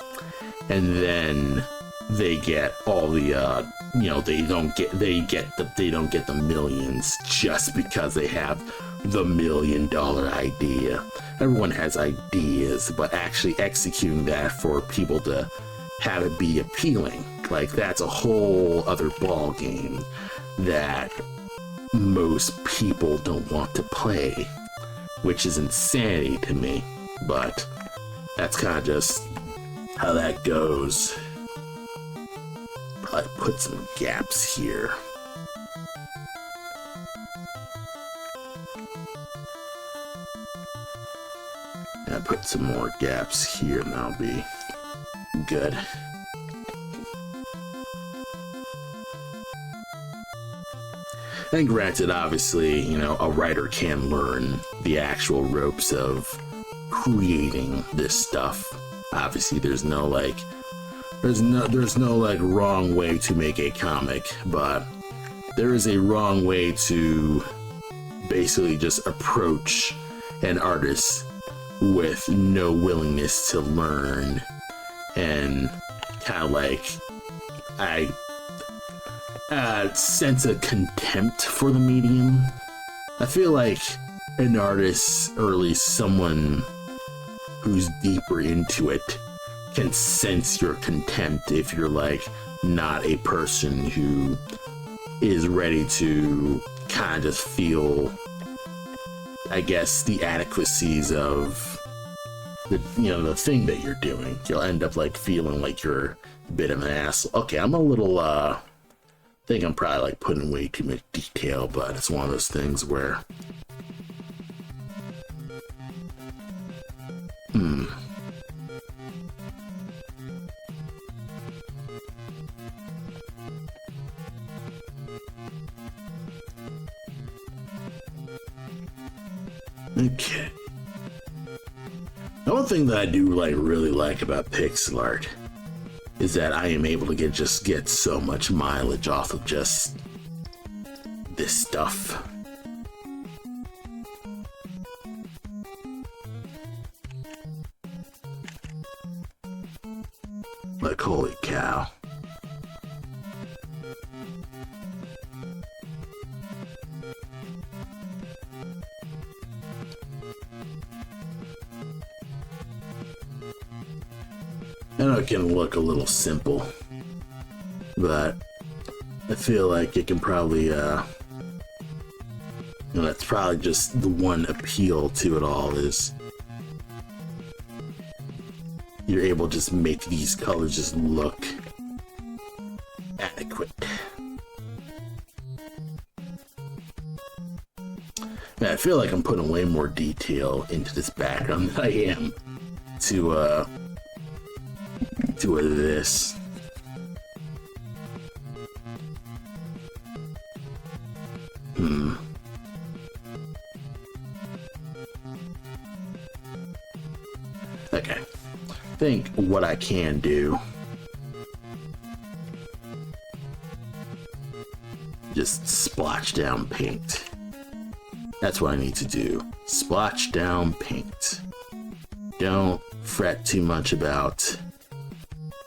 Speaker 1: and then they get all the they don't get the millions just because they have the $1 million idea. Everyone has ideas, but actually executing that for people to have it be appealing, like, that's a whole other ball game that most people don't want to play, which is insanity to me, but that's kind of just how that goes. Probably put some gaps here. I put some more gaps here and that'll be good. And granted, obviously, a writer can learn the actual ropes of creating this stuff. Obviously, there's no wrong way to make a comic, but there is a wrong way to basically just approach an artist with no willingness to learn, and kind of like sense of contempt for the medium. I feel like an artist, or at least someone who's deeper into it, can sense your contempt if you're like not a person who is ready to kind of just feel, I guess, the adequacies of the thing that you're doing. You'll end up like feeling like you're a bit of an asshole. Okay, I'm a little think I'm probably like putting way too much detail, but it's one of those things where Okay. The one thing that I do really like about pixel art is that I am able to get so much mileage off of just this stuff. Like, holy cow. I know it can look a little simple, but I feel like it can probably, that's probably just the one appeal to it all is you're able to just make these colors just look adequate. Man, I feel like I'm putting way more detail into this background than I am to this. Okay. I think what I can do, just splotch down paint. That's what I need to do. Splotch down paint. Don't fret too much about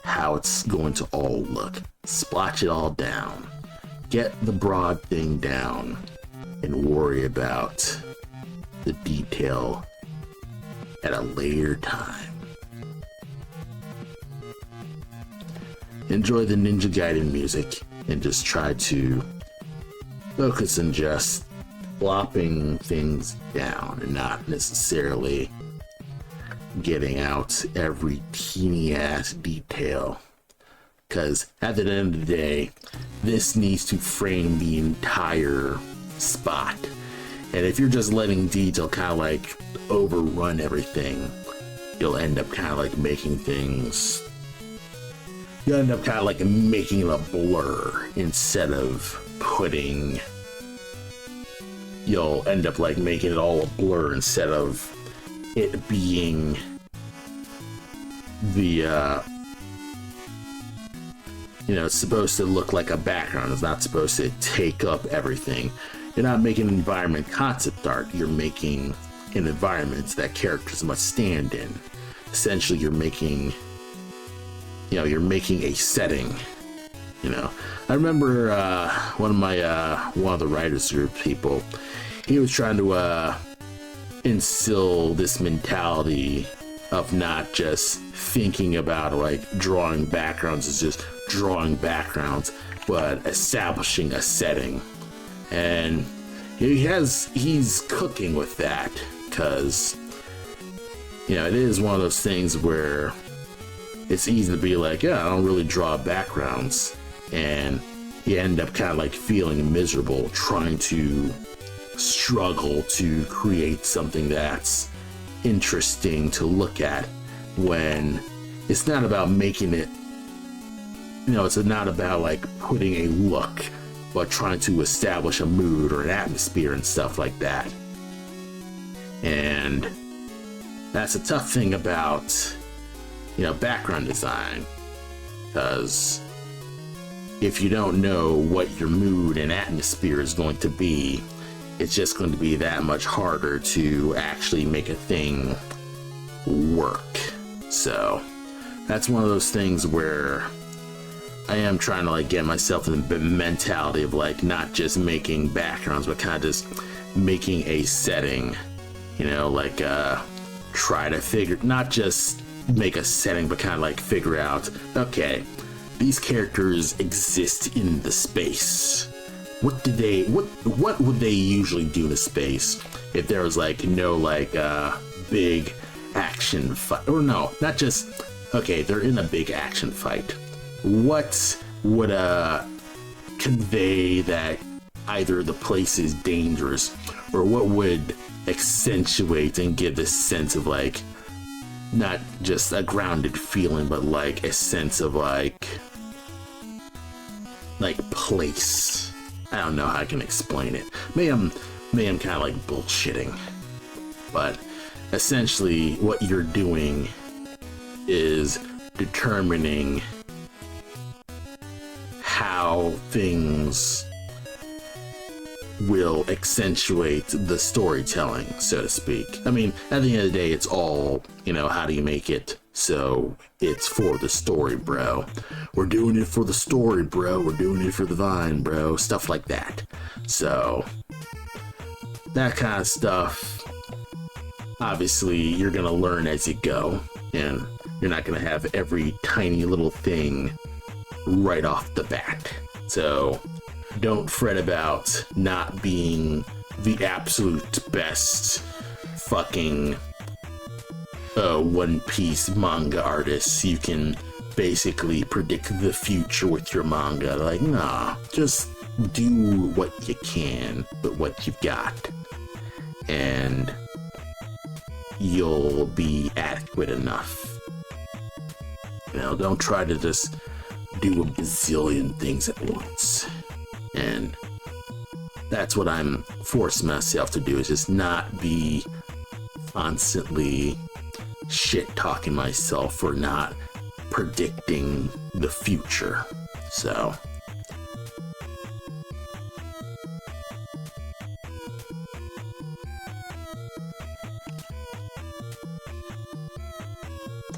Speaker 1: how it's going to all look. Splotch it all down. Get the broad thing down and worry about the detail at a later time. Enjoy the Ninja Gaiden music and just try to focus on just plopping things down and not necessarily getting out every teeny ass detail, because at the end of the day this needs to frame the entire spot, and if you're just letting detail kind of like overrun everything, you'll end up kind of like making things, you'll end up kind of like making it a blur instead of putting, you'll end up like making it all a blur instead of it being the it's supposed to look like a background. It's not supposed to take up everything. You're not making environment concept art. You're making an environment that characters must stand in. Essentially, you're making a setting. I remember one of the writers group people, he was trying to instill this mentality of not just thinking about like drawing backgrounds as just drawing backgrounds, but establishing a setting. And he's cooking with that, because it is one of those things where it's easy to be like, yeah, I don't really draw backgrounds, and you end up kind of like feeling miserable trying to struggle to create something that's interesting to look at, when it's not about making it, it's not about like putting a look, but trying to establish a mood or an atmosphere and stuff like that. And that's a tough thing about background design, because if you don't know what your mood and atmosphere is going to be, it's just going to be that much harder to actually make a thing work. So that's one of those things where I am trying to like get myself in the mentality of like not just making backgrounds, but kind of just making a setting, try to figure, not just make a setting, but kind of like figure out, okay, these characters exist in the space. What would they usually do to space if there was like no like big action fight? Or no, not just, okay, they're in a big action fight. What would convey that either the place is dangerous, or what would accentuate and give this sense of like not just a grounded feeling, but like a sense of like place. I don't know how I can explain it. Maybe I'm kind of like bullshitting, but essentially what you're doing is determining how things will accentuate the storytelling, so to speak. I mean, at the end of the day, it's all, you know, how do you make it so it's for the story, bro? We're doing it for the story, bro. We're doing it for the vine, bro. Stuff like that. So, that kind of stuff, obviously, you're gonna learn as you go, and you're not gonna have every tiny little thing right off the bat. So, don't fret about not being the absolute best fucking One Piece manga artist. You can basically predict the future with your manga. Like, nah, just do what you can with what you've got, and you'll be adequate enough. You know, don't try to just do a bazillion things at once. And that's what I'm forcing myself to do, is just not be constantly shit-talking myself for not predicting the future. So,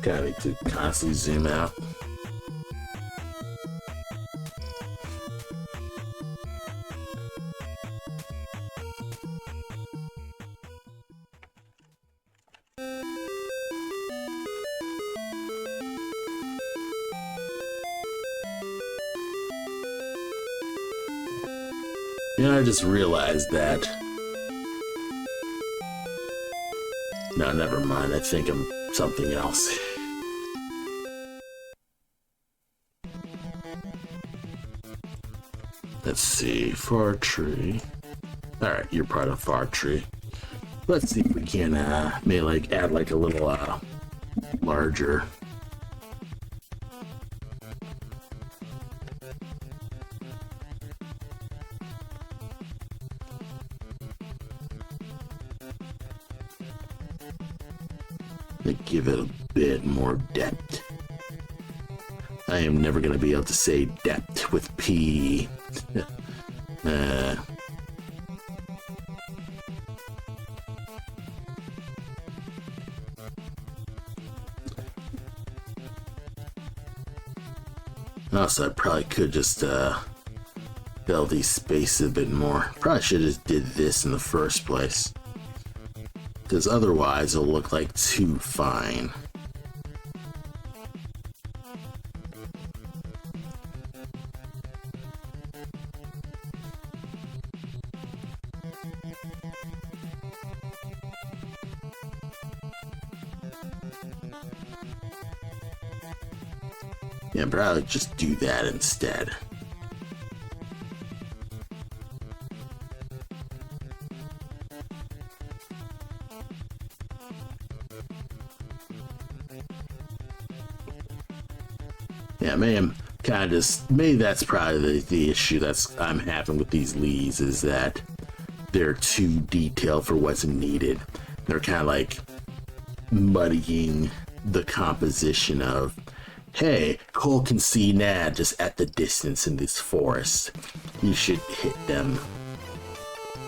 Speaker 1: gotta need to constantly zoom out. You know, I just realized that. No, never mind. I think I'm something else. Let's see. Far tree. Alright, you're part of far tree. Let's see if we can maybe like add like a little larger. To give it a bit more depth. I am never going to be able to say depth with P. Also, I probably could just fill these spaces a bit more. Probably should have just did this in the first place, because otherwise it'll look like too fine. Yeah, probably just do that instead. Yeah, maybe that's probably the issue I'm having with these leads, is that they're too detailed for what's needed. They're kind of like muddying the composition of, hey, Cole can see Nad just at the distance in this forest. You should hit them.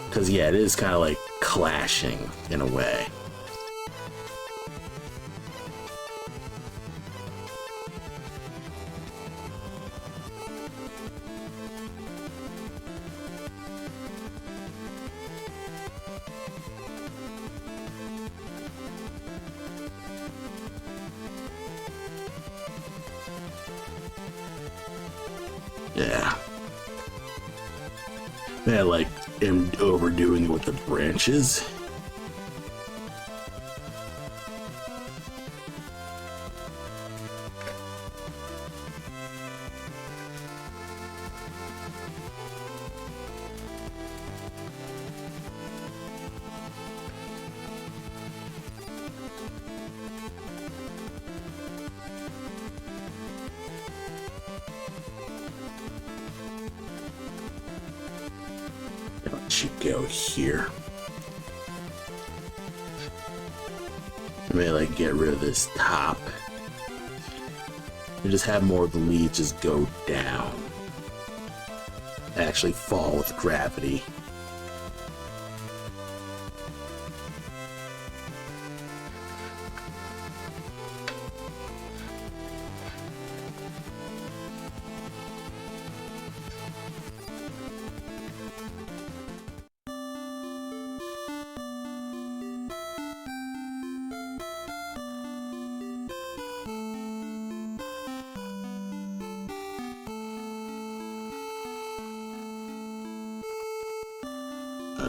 Speaker 1: Because, yeah, it is kind of like clashing in a way. Yeah. Man, like, am overdoing it with the branches. Let you go here. Maybe like get rid of this top. And just have more of the leaves just go down. Actually fall with gravity.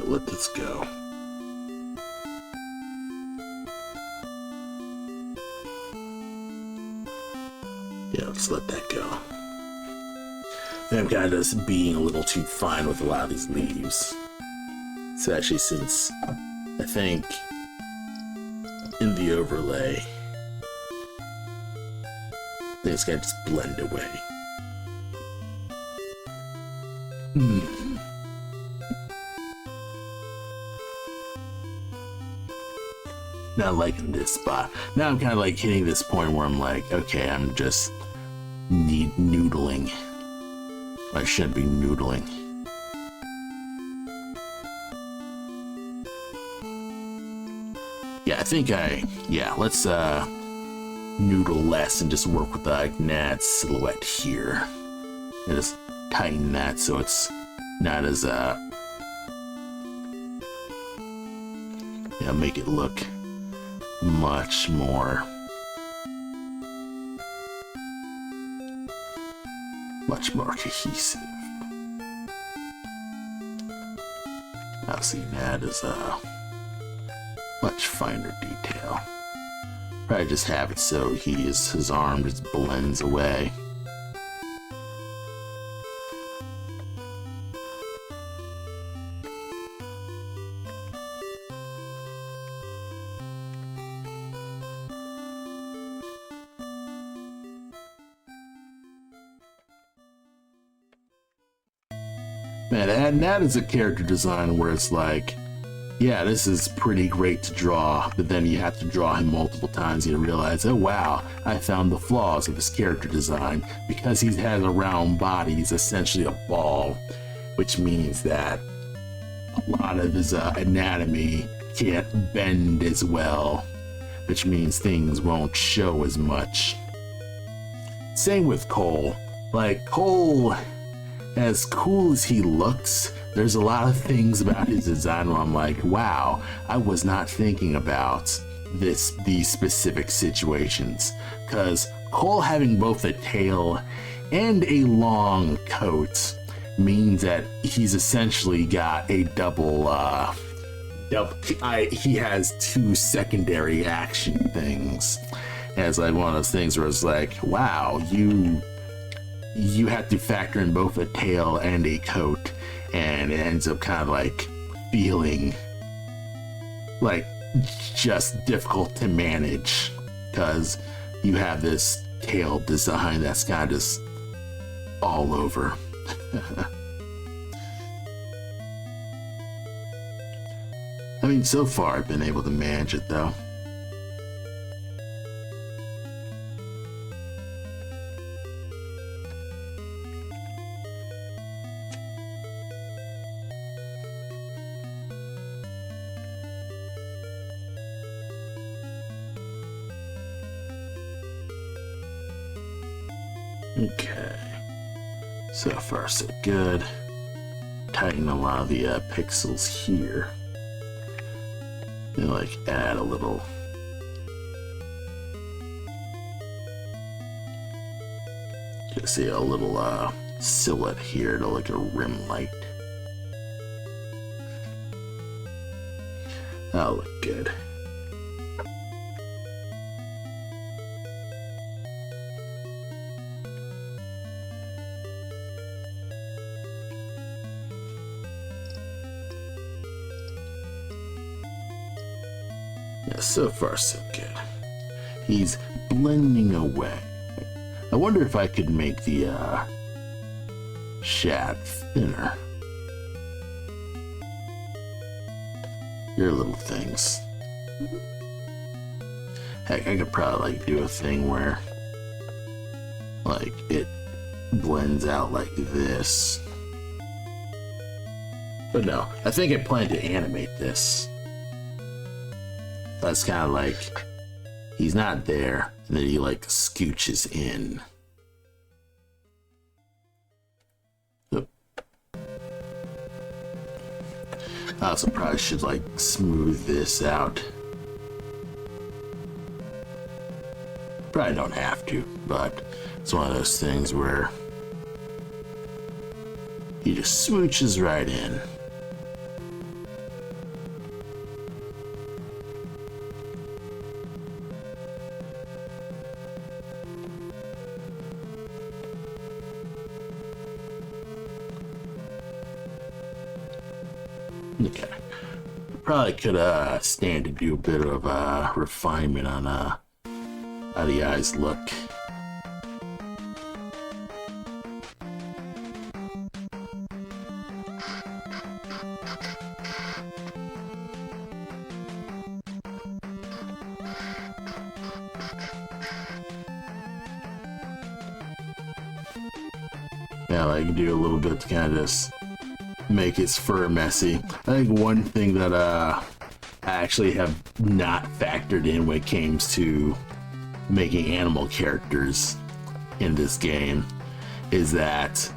Speaker 1: Let this go. Yeah, let's let that go. I'm kind of just being a little too fine with a lot of these leaves. Especially since I think in the overlay, I think it's gonna just blend away. Not liking this spot. Now I'm kind of like hitting this point where I'm like, okay, I'm just noodling. I shouldn't be noodling. Yeah, I think let's noodle less and just work with the Gnat silhouette here. And just tighten that so it's not as, make it look much more cohesive. Obviously, that is a much finer detail. Probably just have it so his arm just blends away. Man, and that is a character design where it's like, yeah, this is pretty great to draw, but then you have to draw him multiple times and you realize, oh wow, I found the flaws of his character design. Because he has a round body, he's essentially a ball, which means that a lot of his anatomy can't bend as well, which means things won't show as much. Same with Cole. Like, Cole, as cool as he looks, there's a lot of things about his design where I'm like, wow, I was not thinking about these specific situations. Because Cole having both a tail and a long coat means that he's essentially got a he has two secondary action things. And it's like one of those things where it's like, wow, you have to factor in both a tail and a coat, and it ends up kind of like feeling like just difficult to manage because you have this tail design that's kind of just all over. I mean, so far I've been able to manage it though. Okay, so far so good. Tighten a lot of the pixels here. And like add a little. Just see a little silhouette here to like a rim light. That'll look good. So far, so good. He's blending away. I wonder if I could make the shad thinner. Your little things. I could probably like do a thing where like it blends out like this. But no, I think I plan to animate this. That's kind of like he's not there, and then he like scooches in. Yep. I also probably should like smooth this out. Probably don't have to, but it's one of those things where he just smooches right in. Okay. Probably could stand to do a bit of refinement on how the eyes look. Yeah, I can do a little bit to kind of just make his fur messy. I think one thing that I actually have not factored in when it comes to making animal characters in this game is that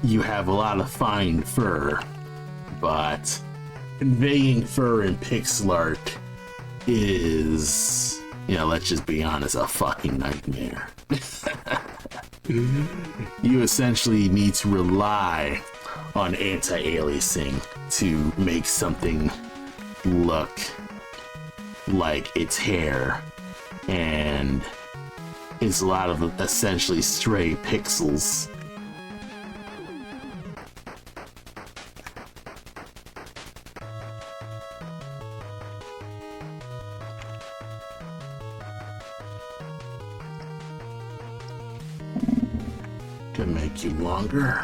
Speaker 1: you have a lot of fine fur, but conveying fur in pixel art is, you know, let's just be honest, a fucking nightmare. You essentially need to rely on anti-aliasing to make something look like its hair, and it's a lot of essentially stray pixels. To make you longer.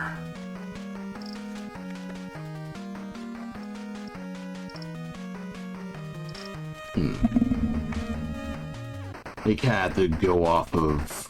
Speaker 1: They had to go off of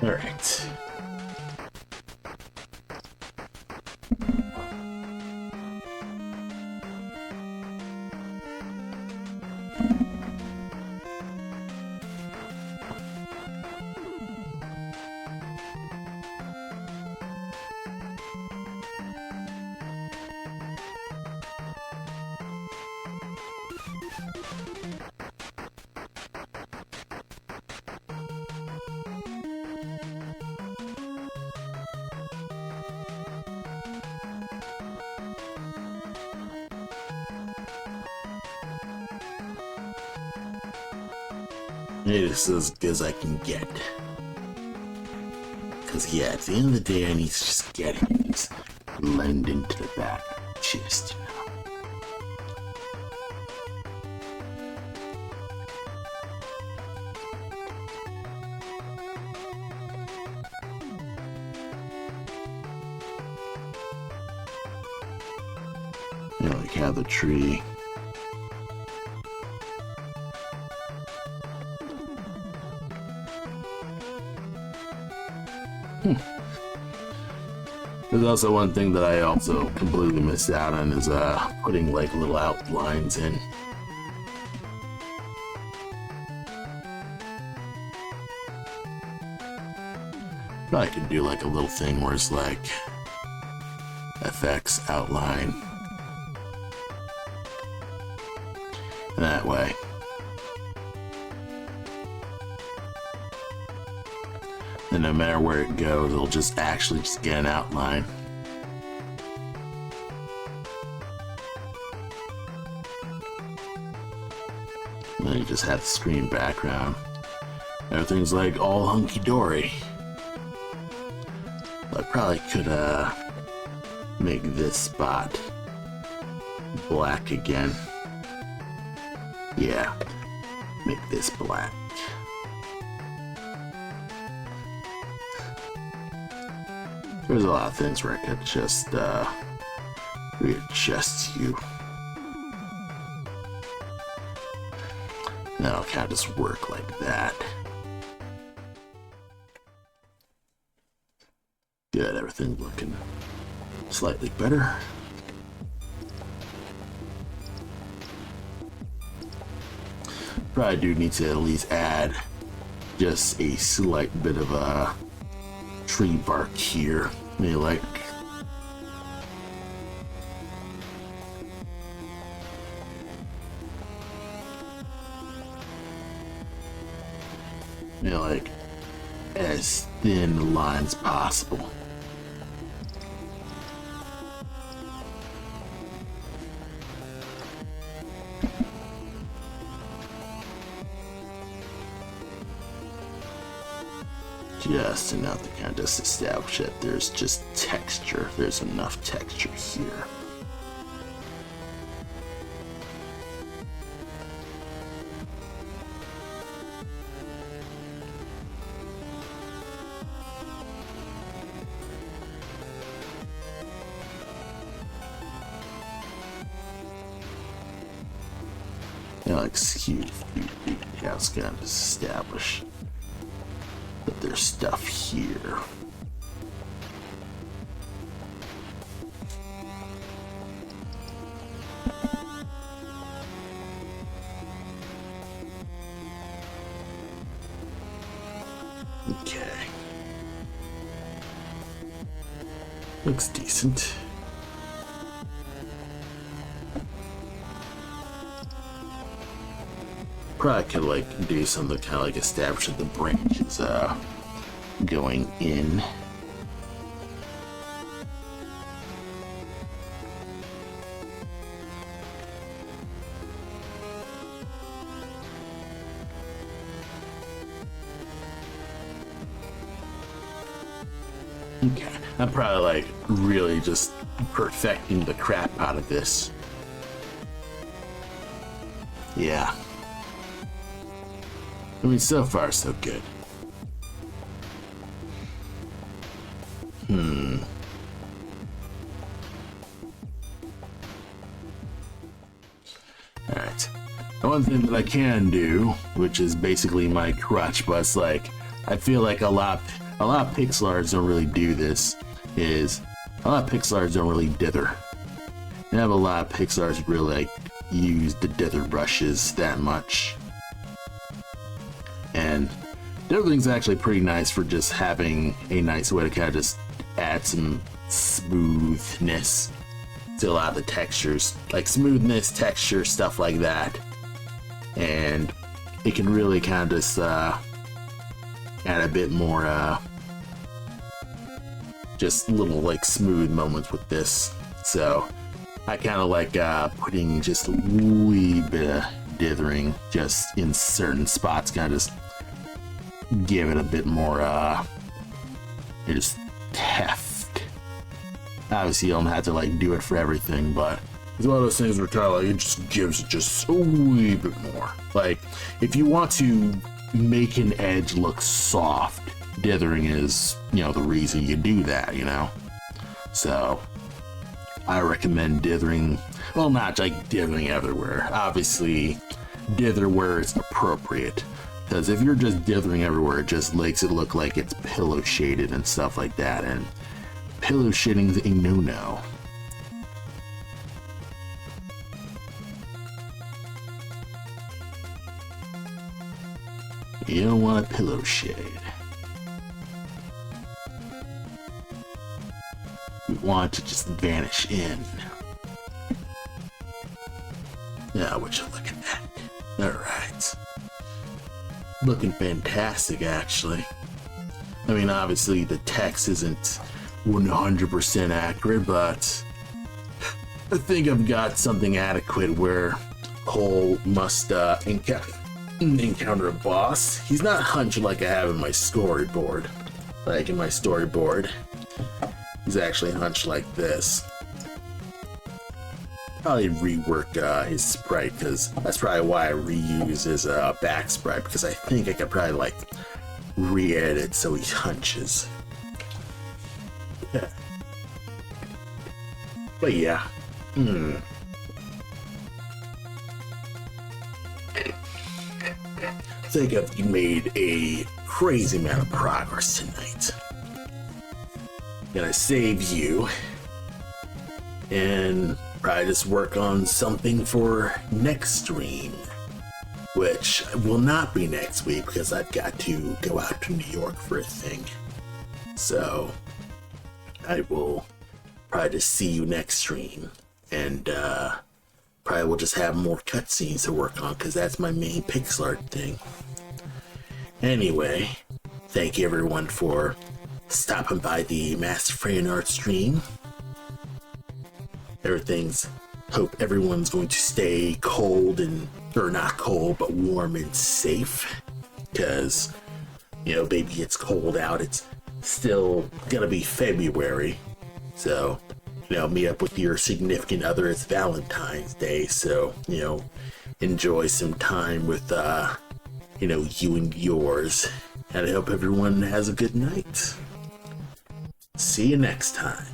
Speaker 1: all right. Maybe this is as good as I can get. Because, yeah, at the end of the day, I need to just get it. Just blend into the back of the chest, you know. You know, like how the tree. There's also one thing that I also completely missed out on is putting like little outlines in. Probably could do like a little thing where it's like FX outline. And that way. then no matter where it goes, it'll just actually just get an outline. And then you just have the screen background. Everything's like all hunky-dory. I probably could make this spot black again. Yeah, make this black. There's a lot of things where I could just readjust you. And that'll kind of just work like that. Good, everything's looking slightly better. Probably do need to at least add just a slight bit of a tree bark here. Maybe like as thin a line as possible. Just enough to kind of just establish that there's just texture. There's enough texture here. And like skew details kind of establish that there's stuff here. Okay. Looks decent. Probably could like do something kind of like establish that the branch is going in. Okay, I'm probably like really just perfecting the crap out of this. Yeah. I mean, so far, so good. Alright. One thing that I can do, which is basically my crutch, but it's like, I feel like a lot of pixel arts don't really do this, is a lot of pixel arts don't really dither. You have a lot of pixel arts really like use the dither brushes that much. And everything's actually pretty nice for just having a nice way to kind of just add some smoothness to a lot of the textures, like smoothness, texture, stuff like that. And it can really kind of just add a bit more just little like smooth moments with this. So I kind of like putting just a wee bit of dithering just in certain spots, kind of just give it a bit more just heft. Obviously you don't have to like do it for everything, but it's one of those things where kind of like it just gives it just a wee bit more. Like if you want to make an edge look soft, dithering is, you know, the reason you do that, you know. So I recommend dithering, well, not like dithering everywhere, obviously dither where it's appropriate, because if you're just dithering everywhere, it just makes it look like it's pillow shaded and stuff like that, and pillow shading is a no-no. You don't want a pillow shade. We want to just vanish in. Now, would you look at that? Alright. Looking fantastic, actually. I mean, obviously the text isn't 100% accurate, but I think I've got something adequate where Cole must encounter a boss. He's not hunched like I have in my storyboard. Like in my storyboard, he's actually hunched like this. Probably rework his sprite, because that's probably why I reuse his back sprite, because I think I could probably like re-edit so he hunches. Yeah. But yeah. I think I've made a crazy amount of progress tonight. Gonna save you and probably just work on something for next stream, which will not be next week because I've got to go out to New York for a thing. So I will probably just see you next stream, and probably will just have more cutscenes to work on because that's my main pixel art thing. Anyway, thank you everyone for stopping by the Mastafran art stream. Hope everyone's going to stay cold or not cold, but warm and safe. Because, you know, baby, it's cold out. It's still gonna be February. So, you know, meet up with your significant other. It's Valentine's Day. So, you know, enjoy some time with, you know, you and yours. And I hope everyone has a good night. See you next time.